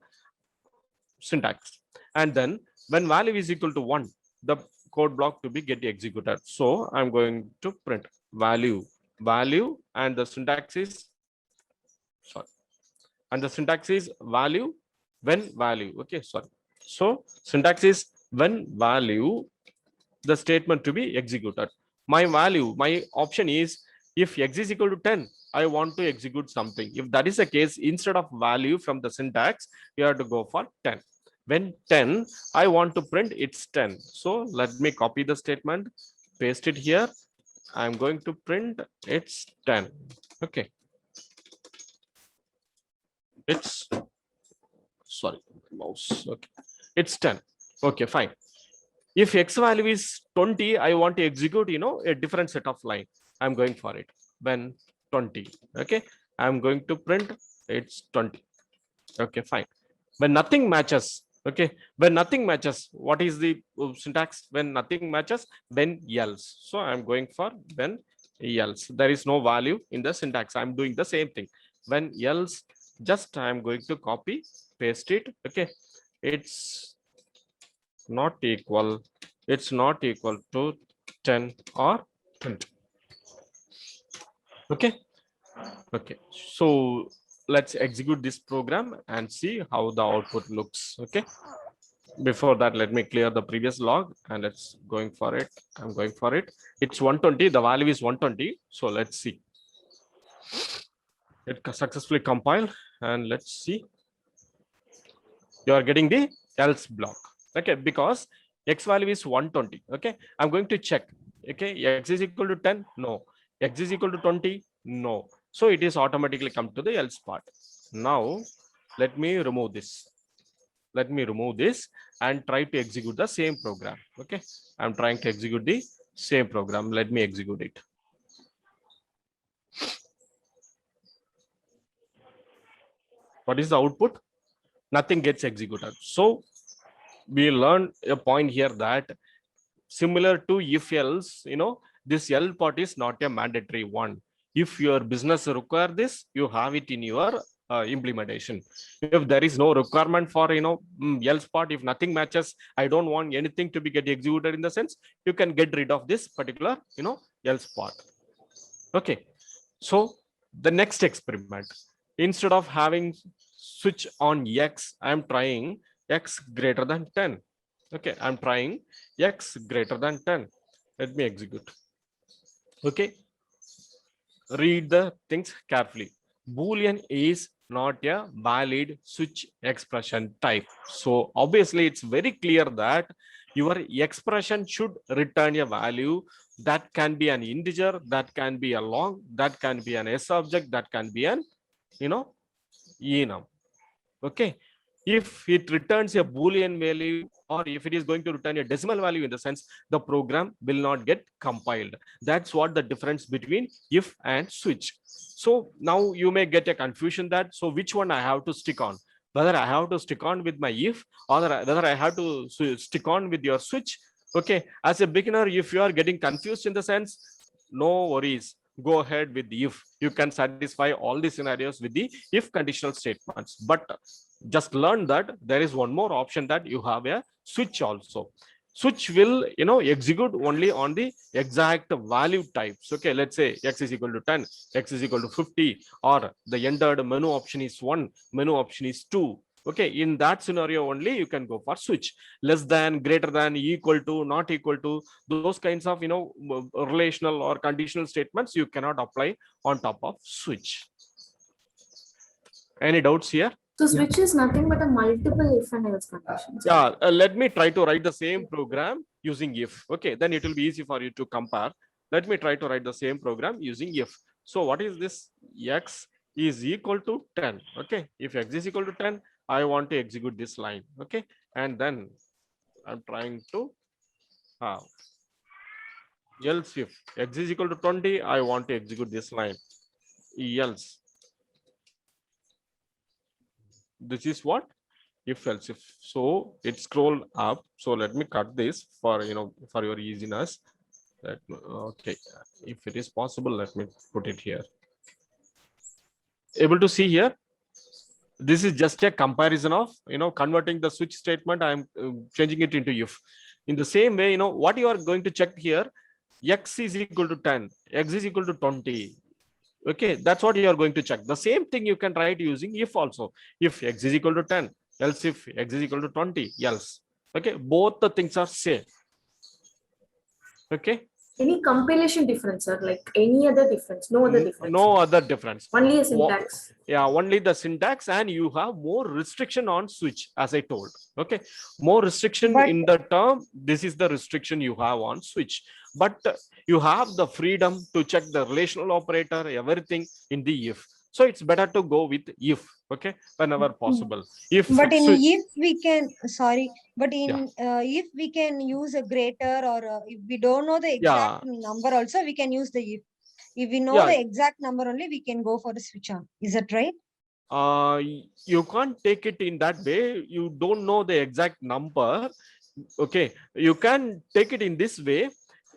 syntax. And then when value is equal to 1, the code block to be get executed. So I'm going to print value, and the syntax is value when value. Okay, sorry. So syntax is when value, the statement to be executed. My value, my option is if X is equal to 10, I want to execute something. If that is the case, instead of value from the syntax, you have to go for 10. When 10, I want to print it's 10. So let me copy the statement, paste it here. I'm going to print it's 10. Okay. It's sorry, mouse. Okay. It's 10. Okay, fine. If X value is 20, I want to execute, a different set of line. I'm going for it. When 20. Okay. I'm going to print it's 20. Okay, fine. When nothing matches. Okay, when nothing matches, what is the syntax? When nothing matches, when else. So I'm going for when else. There is no value in the syntax. I'm doing the same thing. When else, just I'm going to copy, paste it. Okay, it's not equal. It's not equal to 10 or 20. Okay. Okay. So let's execute this program and see how the output looks. Okay. Before that, let me clear the previous log and let's going for it. I'm going for it. It's 120. The value is 120. So let's see. It successfully compiled and let's see. You are getting the else block. Okay, because X value is 120. Okay, I'm going to check. Okay, X is equal to 10. No. X is equal to 20. No. So it is automatically come to the else part. Now let me remove this. Let me remove this and try to execute the same program. Okay, I'm trying to execute the same program. Let me execute it. What is the output? Nothing gets executed. So we learn a point here that similar to if else, this else part is not a mandatory one. If your business require this, you have it in your implementation. If there is no requirement for else part, if nothing matches, I don't want anything to be get executed, in the sense you can get rid of this particular else part. Okay, so the next experiment, instead of having switch on X, I'm trying X greater than 10. Okay, I'm trying X greater than 10. Let me execute. Okay, read the things carefully. Boolean is not a valid switch expression type. So obviously it's very clear that your expression should return a value that can be an integer, that can be a long, that can be an S object, that can be an enum. Okay, if it returns a Boolean value, or if it is going to return a decimal value, in the sense the program will not get compiled. That's what the difference between if and switch. So now you may get a confusion that, so which one I have to stick on, whether I have to stick on with my if, or whether I have to stick on with your switch. Okay, as a beginner, if you are getting confused, in the sense, no worries, go ahead with the if. You can satisfy all the scenarios with the if conditional statements, but just learn that there is one more option, that you have a switch also. Switch will execute only on the exact value types. Okay, let's say X is equal to 10, X is equal to 50, or the entered menu option is 1, menu option is 2. Okay, in that scenario only you can go for switch. Less than, greater than, equal to, not equal to, those kinds of relational or conditional statements you cannot apply on top of switch. Any doubts here? So switch is nothing but a multiple if and else conditions. Yeah, let me try to write the same program using if. Okay, then it will be easy for you to compare. Let me try to write the same program using if. So what is this? X is equal to 10. Okay, if X is equal to 10, I want to execute this line. Okay, and then I'm trying to have else if X is equal to 20, I want to execute this line. Else. This is what? If else if. So it scroll up. So let me cut this for for your easiness. Okay, if it is possible, let me put it here. Able to see here? This is just a comparison of converting the switch statement. I'm changing it into if. In the same way, what you are going to check here, X is equal to 10, X is equal to 20. Okay, that's what you are going to check. The same thing you can write using if also. If X is equal to 10, else if X is equal to 20, else. Okay, both the things are same. Okay. Any compilation difference, or like any other difference? No other difference. No other difference. Only a syntax. Yeah, only the syntax, and you have more restriction on switch, as I told. Okay, more restriction in the term. This is the restriction you have on switch, but you have the freedom to check the relational operator, everything in the if. So it's better to go with if. Okay, whenever possible. If but in switch, if we can, sorry, but in if we can use a greater, or if we don't know the exact number also, we can use the if. If we know the exact number only, we can go for the switch on. Is that right? You can't take it in that way. You don't know the exact number. Okay, you can take it in this way.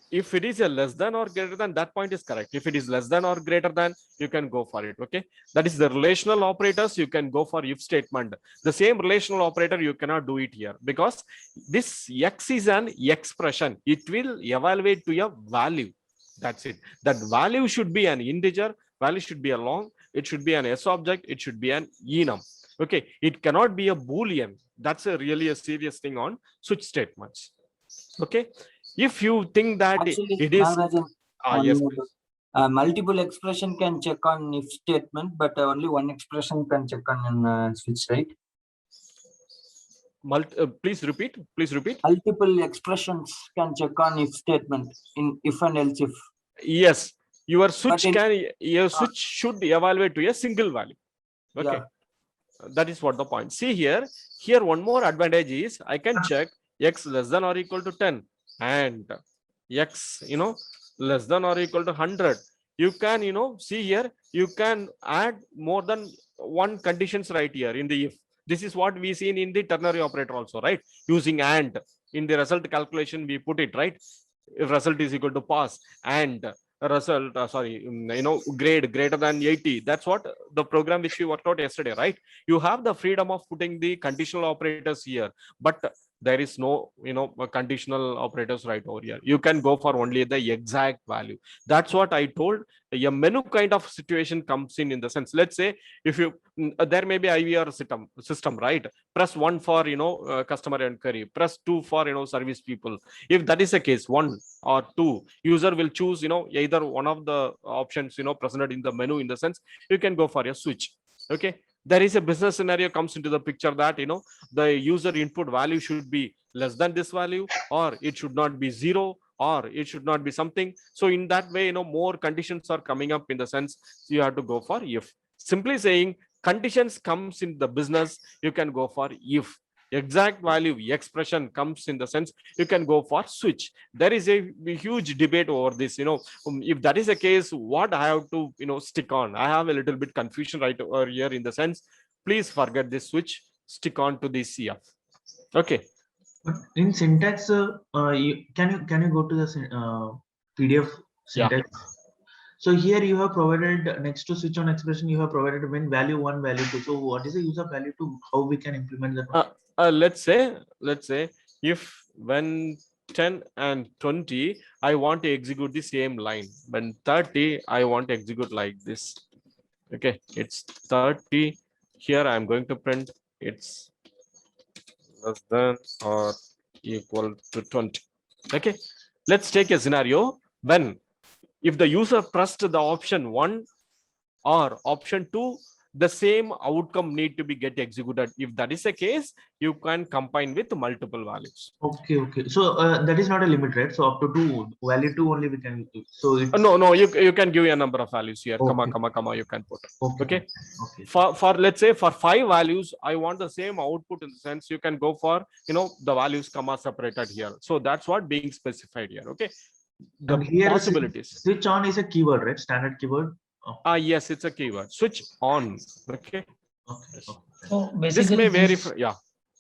If it is a less than or greater than, that point is correct. If it is less than or greater than, you can go for it. Okay, that is the relational operators. You can go for if statement. The same relational operator you cannot do it here, because this X is an expression. It will evaluate to a value. That's it. That value should be an integer. Value should be a long. It should be an S object. It should be an enum. Okay, it cannot be a Boolean. That's really a serious thing on switch statements. Okay, if you think that actually, it is yes, multiple expression can check on if statement, but only one expression can check on switch, right? Please repeat. Multiple expressions can check on if statement in if and else if. Yes, your switch should evaluate to a single value. Okay, that is what the point. See here one more advantage is I can check X less than or equal to 10 and X less than or equal to 100. You can see here, you can add more than one conditions right here in the if. This is what we seen in the ternary operator also, right? Using AND in the result calculation, we put it, right? If result is equal to pass and result, grade greater than 80. That's what the program which we worked out yesterday, right? You have the freedom of putting the conditional operators here, but there is no conditional operators right over here. You can go for only the exact value. That's what I told. A menu kind of situation comes in the sense, let's say if you there may be IVR system, right? Press 1 for customer inquiry, press 2 for service people. If that is the case, 1 or 2, user will choose either one of the options presented in the menu. In the sense, you can go for a switch. Okay, there is a business scenario comes into the picture that the user input value should be less than this value, or it should not be 0, or it should not be something. So in that way, more conditions are coming up. In the sense, you have to go for if. Simply saying conditions comes in the business, you can go for if. Exact value expression comes in the sense, you can go for switch. There is a huge debate over this. If that is the case, what I have to stick on? I have a little bit confusion right over here. In the sense, please forget this switch, stick on to the CF. Okay. But in syntax, can you go to the PDF syntax? Yeah. So here you have provided, next to switch on expression, you have provided when value 1, value 2. So what is the use of value 2? How we can implement that? Let's say if when 10 and 20, I want to execute the same line. When 30, I want to execute like this. Okay, it's 30. Here I'm going to print it's less than or equal to 20. Okay, let's take a scenario when if the user pressed the option 1 or option 2, the same outcome need to be get executed. If that is the case, you can combine with multiple values. Okay, okay. So that is not a limit, right? So up to 2, value 2 only we can. So it's no, you can give a number of values here. Okay. Comma, you can put. Okay. Okay. For let's say for 5 values, I want the same output in the sense you can go for, the values comma separated here. So that's what being specified here. Okay. The And here possibilities. Switch on is a keyword, right? Standard keyword. Yes, it's a keyword. Switch on. Okay. Okay. So This basically, may vary.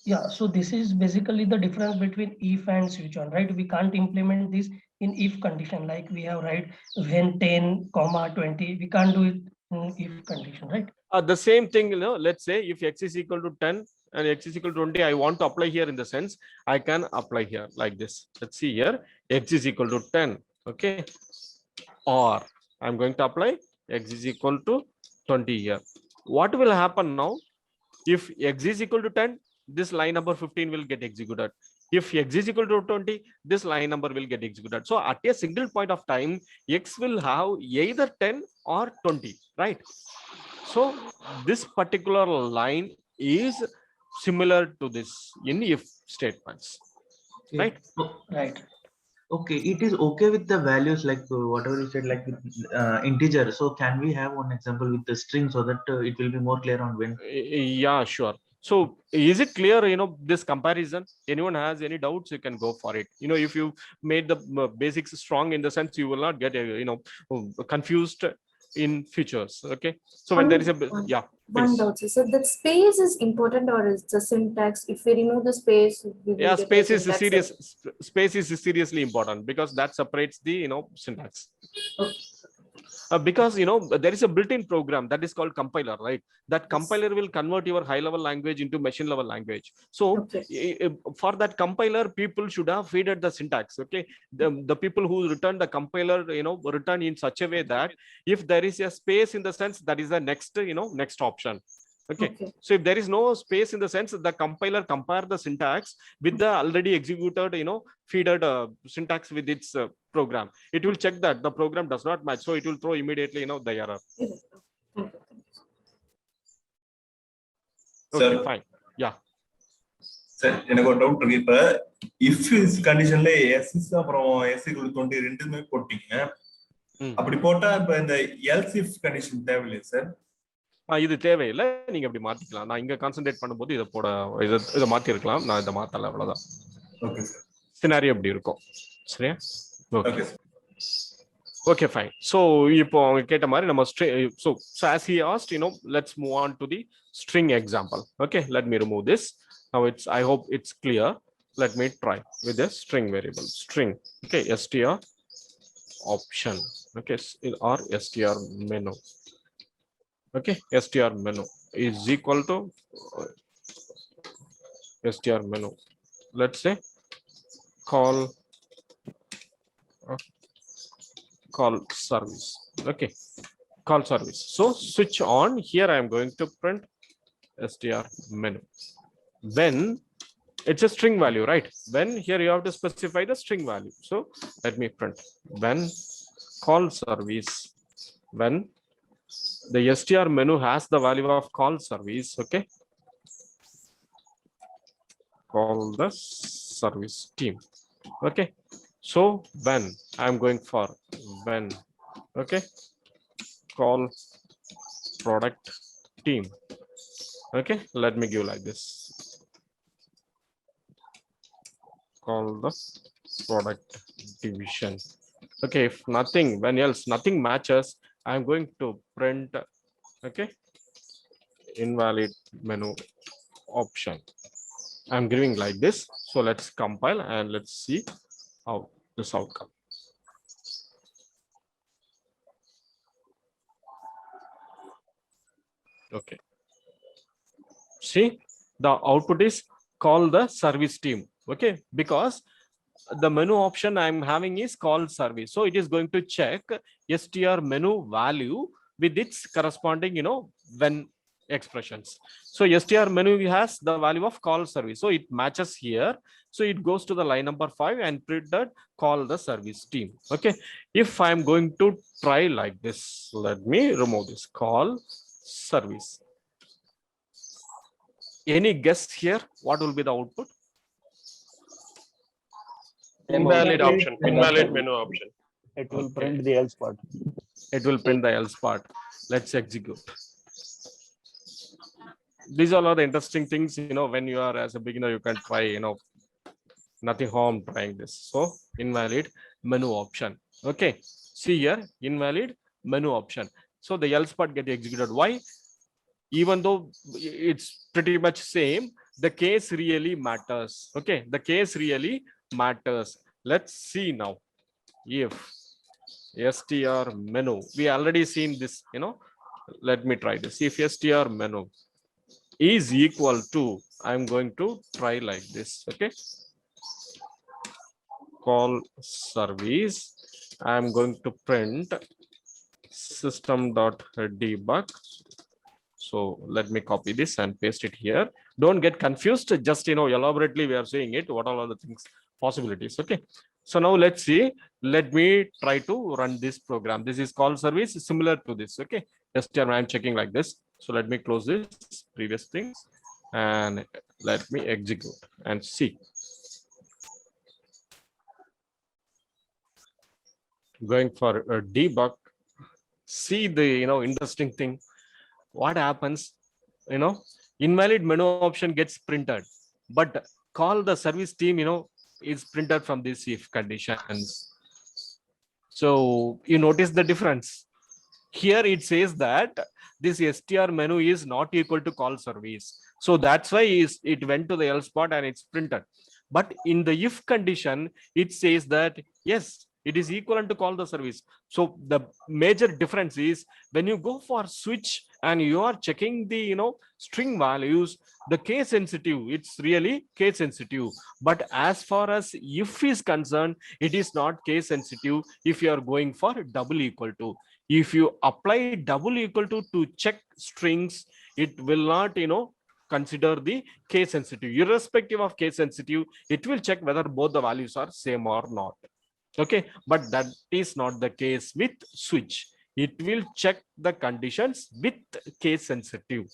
yeah. So this is basically the difference between if and switch on, right? We can't implement this in if condition like we have right when 10, 20. We can't do it in if condition, right? The same thing, let's say if x is equal to 10 and x is equal to 20, I want to apply here in the sense I can apply here like this. Let's see here, x is equal to 10. Okay. Or I'm going to apply x is equal to 20 here. What will happen now? If x is equal to 10, this line number 15 will get executed. If x is equal to 20, this line number will get executed. So at a single point of time, x will have either 10 or 20, right? So this particular line is similar to this in if statements, right? Right. Okay, it is okay with the values like whatever you said, like with integer. So can we have one example with the string so that it will be more clear on when? Yeah, sure. So is it clear, this comparison? Anyone has any doubts, you can go for it. If you made the basics strong in the sense, you will not get, confused in futures. Okay. So when there is a, yeah. One doubt, so that space is important or is the syntax? If we remove the space, Yeah, space is serious. Space is seriously important because that separates the, syntax. Because there is a built-in program that is called compiler, right? That compiler will convert your high-level language into machine-level language. So for that compiler, people should have fed the syntax. Okay, the people who return the compiler, return in such a way that if there is a space in the sense, that is the next, next option. Okay. So if there is no space in the sense, the compiler compare the syntax with the already executed, feeded syntax with its program. It will check that the program does not match. So it will throw immediately, the error. Okay, fine. Yeah. Sir எனக்கு ஒரு doubt இருக்கு. இப்ப if is கண்டிஷன்ல S அப்புறம் S = 20 ரெண்டுமே போட்டீங்க. அப்படி போட்டா இப்ப இந்த எல்ஸ் இஃப் கண்டிஷன் தேவையில்லை சார்? இது தேவையில்லை, நீங்க இப்படி மாத்திக்கலாம். நான் இங்க கான்சென்ட்ரேட் பண்ணும்போது இதை போட இதை மாத்தி இருக்கலாம். நான் இதை மாத்தல, அவ்வளவுதான். Okay sir. சினாரியோ எப்படி இருக்கும், சரியா? ஓகே. Okay, fine. So இப்போ அவங்க கேட்ட மாதிரி நம்ம so as he asked, let's move on to the string example. Okay, let me remove this. Now I hope it's clear. Let me try with the string variable. String. Okay, str option. Okay, or str menu. Okay, str menu is equal to str menu. Let's say call service. Okay, call service. So switch on. Here I am going to print str menu. When it's a string value, right? When here you have to specify the string value. So let me print when call service, when the str menu has the value of call service. Okay, call the service team. Okay, so when I'm going for when, okay, call product team. Okay, let me give like this. Call the product division. Okay, if nothing, when else nothing matches, I'm going to print, okay, invalid menu option. I'm giving like this. So let's compile and let's see how this outcome. Okay, see the output is call the service team. Okay, because the menu option I'm having is call service, so it is going to check str menu value with its corresponding, when expressions. So str menu has the value of call service, so it matches here. So it goes to the line number 5 and printed call the service team. Okay, if I'm going to try like this, let me remove this call service. Any guess here? What will be the output? Invalid option, invalid menu option. It will print the else part. It will print the else part. Let's execute. These all are the interesting things, when you are as a beginner, you can try, nothing harm trying this. So invalid menu option. Okay. See here, invalid menu option. So the else part get executed. Why? Even though it's pretty much same, the case really matters. Okay. The case really matters. Let's see now. If str menu, we already seen this, let me try this. If str menu is equal to, I'm going to try like this. Okay. Call service. I'm going to print system.debug. So let me copy this and paste it here. Don't get confused. Just, elaborately we are saying it. What all are the things, possibilities. Okay. So now let's see. Let me try to run this program. This is call service similar to this. Okay. Just I'm checking like this. So let me close this previous things and let me execute and see. Going for a debug. See the interesting thing. What happens? Invalid menu option gets printed, but call the service team is printed from this if conditions. So you notice the difference. Here it says that this str menu is not equal to call service. So that's why it went to the else part and it's printed. But in the if condition, it says that yes, it is equivalent to call the service. So the major difference is when you go for switch and you are checking the string values, the case sensitive, it's really case sensitive. But as far as if is concerned, it is not case sensitive if you are going for double equal to. If you apply double equal to check strings, it will not consider the case sensitive. Irrespective of case sensitive, it will check whether both the values are same or not. Okay, but that is not the case with switch. It will check the conditions with case sensitive.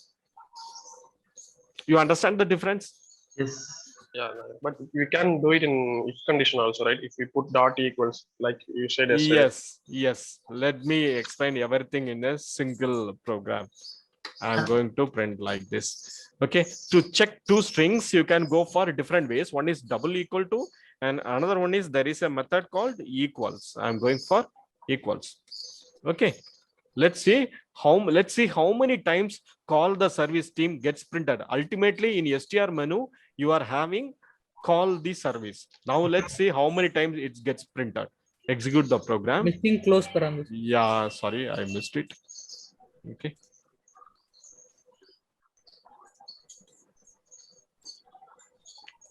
You understand the difference? Yes. Yeah, but we can do it in if condition also, right? If we put dot equals, like you said yesterday. Yes. Let me explain everything in a single program. I'm going to print like this. Okay, to check two strings, you can go for different ways. One is double equal to, and another one is there is a method called equals. I'm going for equals. Okay, let's see how many times call the service team gets printed. Ultimately in str menu, you are having call the service. Now let's see how many times it gets printed. Execute the program. Missing close parameters. Yeah, sorry, I missed it. Okay.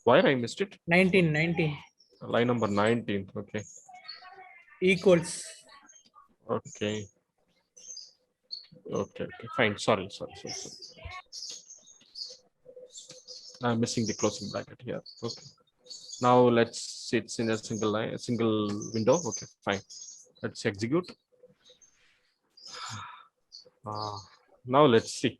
Where I missed it? 19. Line number 19. Okay. Equals. Okay. Fine. Sorry. I'm missing the closing bracket here. Okay. Now let's see it's in a single line, a single window. Okay, fine. Let's execute. Now let's see.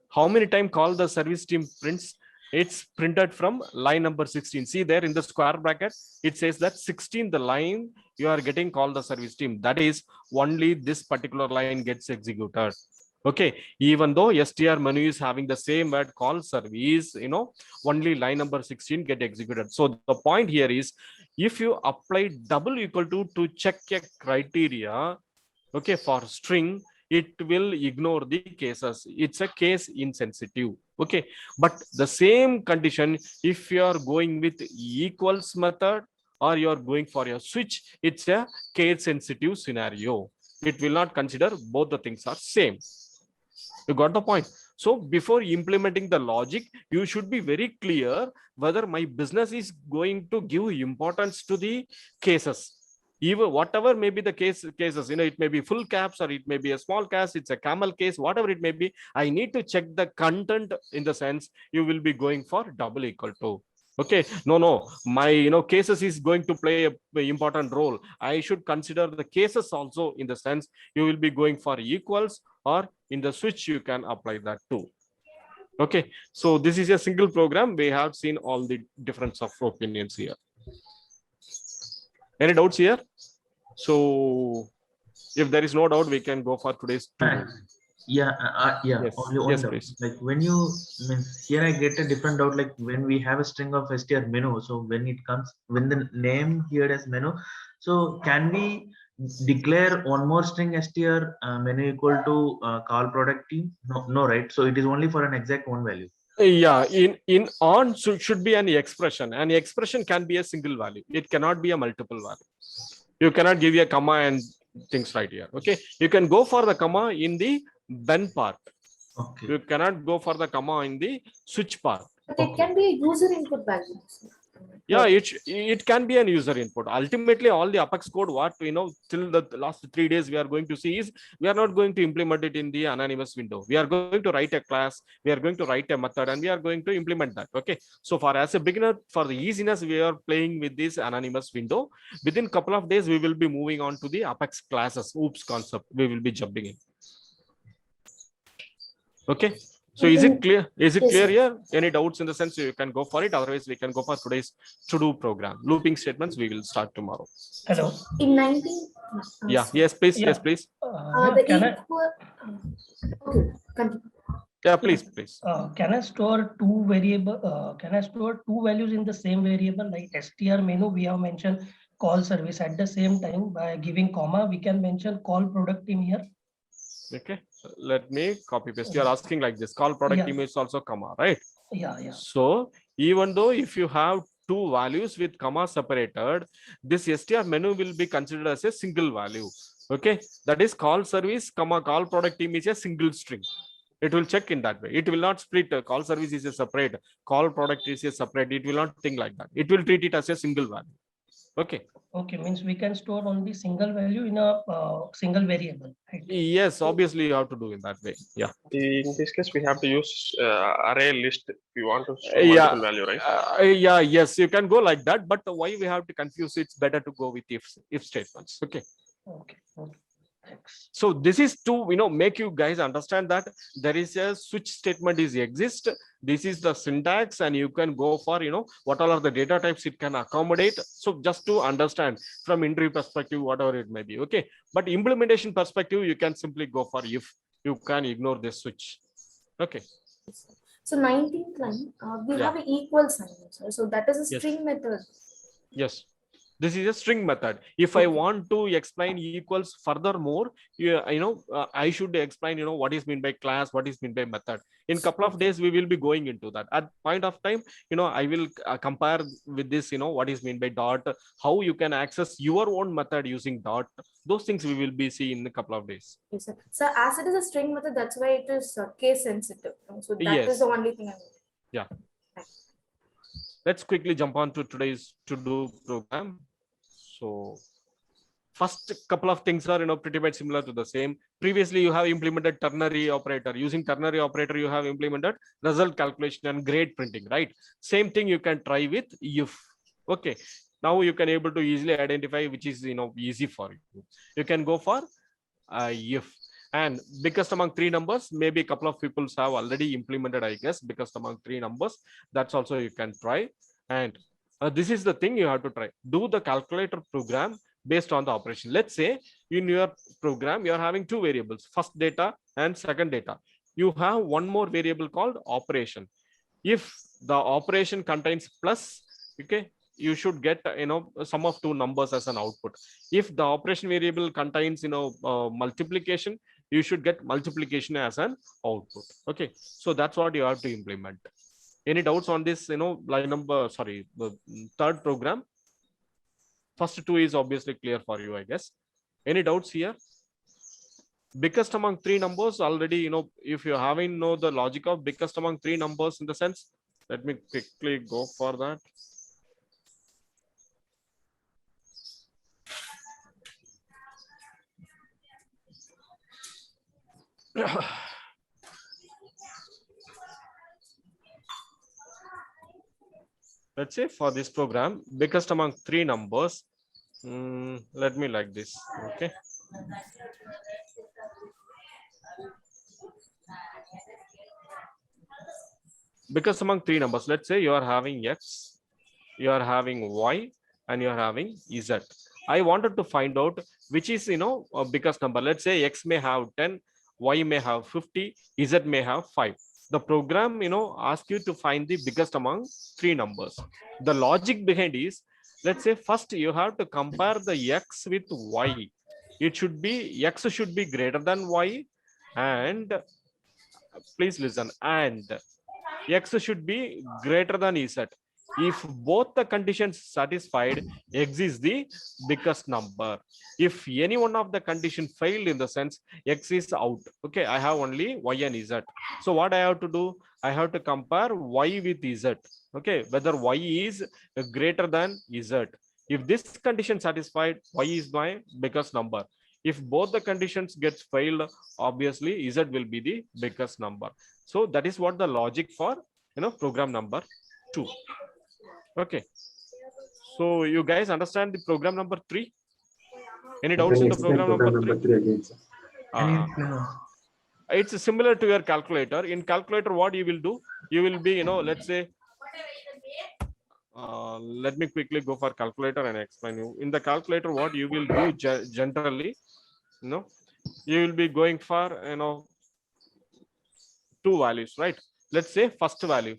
How many times call the service team prints. It's printed from line number 16. See there in the square bracket, it says that 16 the line you are getting call the service team. That is only this particular line gets executed. Okay, even though str menu is having the same word call service, only line number 16 get executed. So the point here is if you apply double equal to check a criteria, okay, for string, it will ignore the cases. It's a case insensitive. Okay, but the same condition, if you are going with equals method or you are going for your switch, it's a case sensitive scenario. It will not consider both the things are same. You got the point? So before implementing the logic, you should be very clear whether my business is going to give importance to the cases. Even whatever may be the cases, it may be full caps or it may be a small case, it's a camel case, whatever it may be, I need to check the content in the sense you will be going for double equal to. Okay, no, my cases is going to play a important role. I should consider the cases also in the sense you will be going for equals or in the switch you can apply that too. Okay, so this is a single program. We have seen all the difference of opinions here. Any doubts here? So if there is no doubt, we can go for today's to-do. Yeah, Yes, only one yes, doubt. please. Like when you means here I get a different doubt. Like when we have a string of str menu, so when it comes when the name here as menu, so can we declare one more string str menu equal to call product team? No, no, right? So it is only for an exact one value. Yeah, in on should be an expression. An expression can be a single value. It cannot be a multiple value. You cannot give a comma and things right here. Okay, you can go for the comma in the when part. Okay. You cannot go for the comma in the switch part. But it can be a user input value. Yeah, it can be an user input. Ultimately, all the Apex code, what we know till the last 3 days we are going to see is we are not going to implement it in the anonymous window. We are going to write a class, we are going to write a method, and we are going to implement that. Okay, so for as a beginner, for the easiness, we are playing with this anonymous window. Within couple of days, we will be moving on to the Apex classes. Oops concept. We will be jumping in. Okay. So is it clear? Is it clear here? Any doubts in the sense you can go for it? Otherwise, we can go for today's to-do program. Looping statements we will start tomorrow. Hello. In 19. Yeah. Yes, please. Yeah. Yes, please. The Can I equal. Okay, continue. Yeah, please, please. can I store two variable? Can I store two values in the same variable? Like str menu, we have mentioned call service. At the same time, by giving comma, we can mention call product team here. Okay, let me copy paste. You are asking like this. Call product team is also comma, right? Yeah, yeah. So even though if you have two values with comma separated, this str menu will be considered as a single value. Okay, that is call service comma call product team is a single string. It will check in that way. It will not split. Call service is a separate, call product is a separate. It will not think like that. It will treat it as a single value. Okay. Okay, means we can store only single value in a single variable. Right? Yes, obviously you have to do in that way. Yeah. In this case, we have to use array list if you want to store Yeah. multiple value, right? Yeah. Yes, you can go like that. But why we have to confuse? It's better to go with if statements. Okay. Okay. Okay. Thanks. So this is to make you guys understand that there is a switch statement is exist. This is the syntax, and you can go for what all are the data types it can accommodate. So just to understand from interview perspective, whatever it may be. Okay, but implementation perspective, you can simply go for if. You can ignore this switch. Okay. So 19th line, we have an equal sign. So that is a string method. Yes. This is a string method. If I want to explain equals furthermore, I should explain, what is meant by class, what is meant by method. In couple of days, we will be going into that. At point of time, I will compare with this, what is meant by dot, how you can access your own method using dot. Those things we will be seeing in a couple of days. Yes, sir. So as it is a string method, that's why it is case sensitive. So that is the only thing I know. Yeah. Let's quickly jump on to today's to-do program. So first couple of things are pretty much similar to the same. Previously you have implemented ternary operator. Using ternary operator you have implemented result calculation and grade printing, right? Same thing you can try with if. Okay, now you can able to easily identify which is easy for you. You can go for if. And biggest among three numbers, maybe a couple of people have already implemented, I guess, biggest among three numbers. That's also you can try. And this is the thing you have to try. Do the calculator program based on the operation. Let's say in your program, you're having two variables, first data and second data. You have one more variable called operation. If the operation contains plus, okay, you should get sum of two numbers as an output. If the operation variable contains multiplication, you should get multiplication as an output. Okay, so that's what you have to implement. Any doubts on this line number, sorry, the third program? First two is obviously clear for you, I guess. Any doubts here? Biggest among three numbers already, if you haven't know the logic of biggest among three numbers in the sense, let me quickly go for that. Let's say for this program, biggest among three numbers, let me like this. Okay, Biggest among three numbers. Let's say you are having X, you are having Y, and you are having Z. I wanted to find out which is, a biggest number. Let's say X may have 10, Y may have 50, Z may have 5. The program, asks you to find the biggest among three numbers. The logic behind is, let's say first you have to compare the X with Y. It should be, X should be greater than Y, and please listen, and X should be greater than Z. If both the conditions satisfied, X is the biggest number. If any one of the condition failed, in the sense X is out. Okay, I have only Y and Z. So what I have to do? I have to compare Y with Z. Okay, whether Y is greater than Z. If this condition satisfied, Y is my biggest number. If both the conditions gets failed, obviously Z will be the biggest number. So that is what the logic for, program number 2. Okay, so you guys understand the program number 3? Any doubts in the program number 3 again, sir? It's similar to your calculator. In calculator, what you will do, you will be, let's say, let me quickly go for calculator and explain you. In the calculator, what you will do generally, you will be going for, two values, right? Let's say first value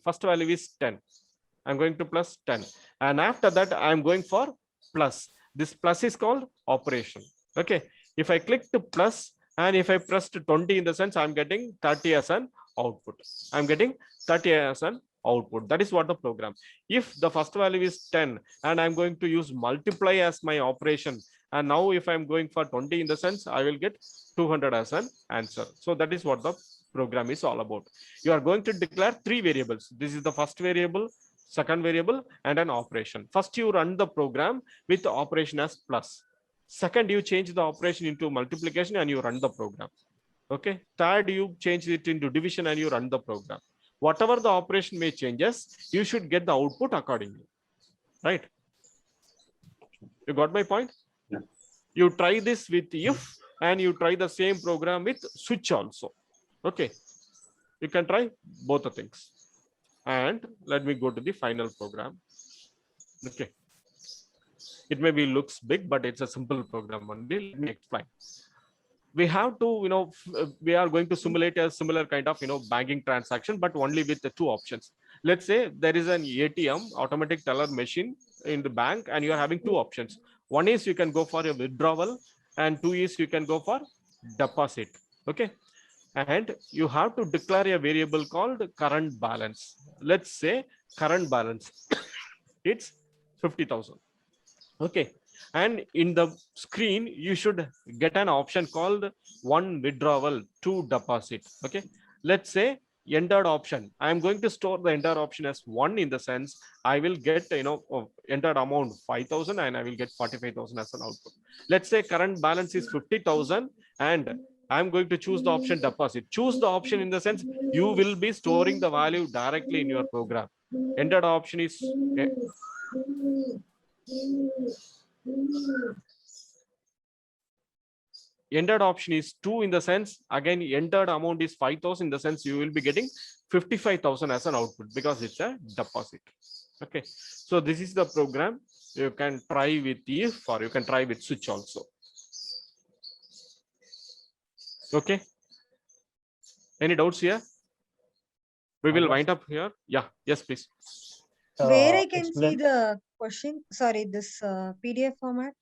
is 10. I'm going to plus 10, and after that I'm going for plus. This plus is called operation. Okay, if I click to plus, and if I press to 20, in the sense I'm getting 30 as an output. I'm getting 30 as an output. That is what the program. If the first value is 10 and I'm going to use multiply as my operation, and now if I'm going for 20, in the sense I will get 200 as an answer. So that is what the program is all about. You are going to declare three variables. This is the first variable, second variable, and an operation. First, you run the program with the operation as plus. Second, you change the operation into multiplication and you run the program. Okay. Third, you change it into division and you run the program. Whatever the operation may changes, you should get the output accordingly. Right? You got my point? Yeah. You try this with if, and you try the same program with switch also. Okay. You can try both the things. And let me go to the final program. Okay. It maybe looks big, but it's a simple program only. Let me explain. We have to, we are going to simulate a similar kind of, banking transaction, but only with the two options. Let's say there is an ATM, automatic teller machine, in the bank, and you are having two options. One is you can go for a withdrawal, and two is you can go for deposit. Okay. And you have to declare a variable called current balance. Let's say current balance, it's 50,000. Okay. And in the screen, you should get an option called one withdrawal, two deposit. Okay. Let's say entered option. I'm going to store the entered option as 1, in the sense I will get, entered amount 5,000 and I will get 45,000 as an output. Let's say current balance is 50,000 and I'm going to choose the option deposit. Choose the option, in the sense you will be storing the value directly in your program. Entered option is entered option is 2, in the sense again entered amount is 5,000, in the sense you will be getting 55,000 as an output, because it's a deposit. Okay, so this is the program. You can try with if, or you can try with switch also. Okay, any doubts here? We will wind up here. Yeah, yes, please. Where I can see the question, sorry, this PDF format?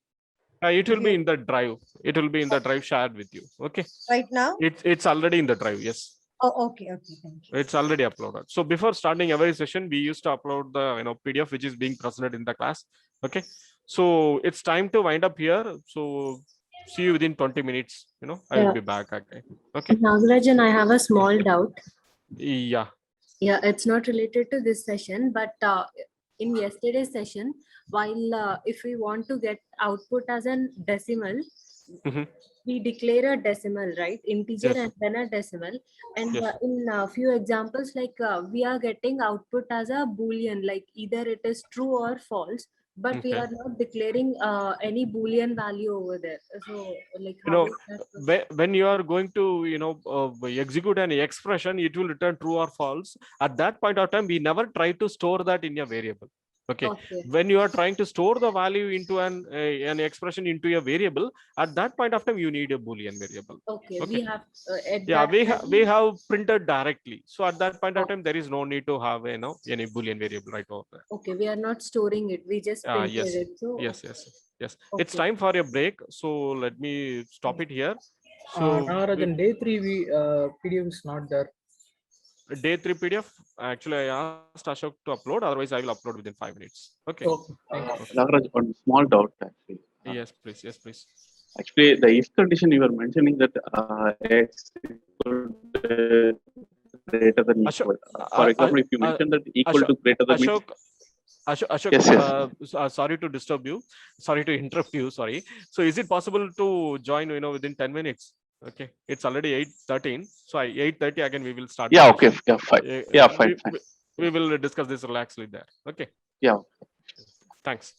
It will be in the drive. It will be in the drive shared with you. Okay. Right now? It's already in the drive. Yes. Oh, okay. Okay. Thank you. It's already uploaded. So before starting every session, we used to upload the PDF which is being presented in the class. Okay. So it's time to wind up here. So see you within 20 minutes. I will be back. Okay. Nagarajan, I have a small doubt. Yeah. Yeah, it's not related to this session, but in yesterday's session, while if we want to get output as a decimal, we declare a decimal, right? Integer, yes, and then a decimal. And yes, in a few examples, like we are getting output as a Boolean, like either it is true or false. but we are not declaring any Boolean value over there. So like how is that when you are going to execute an expression, it will return true or false. At that point of time, we never try to store that in a variable. Okay. When you are trying to store the value into an expression into a variable, at that point of time you need a Boolean variable. Okay, we have we have printed directly, so at that point of time there is no need to have any Boolean variable right over there. Okay, we are not storing it, we just printed it. So Yes. It's time for a break, so let me stop it here. So Nagarajan, day 3 we PDF is not there. Day 3 PDF, actually I asked Ashok to upload, otherwise I will upload within 5 minutes. Okay. Nagaraj, one small doubt actually. Yes, please. Actually, the if condition you were mentioning that x greater than equal. For example, if you mention that equal to greater than Ashok, yes. Sorry to disturb you. Sorry to interrupt you. Sorry. So is it possible to join within 10 minutes? Okay. It's already 8:13. So 8:30 again we will start. Yeah. Okay. Yeah. Fine. Yeah. Fine. We will discuss this relaxedly there. Okay. Yeah. Thanks.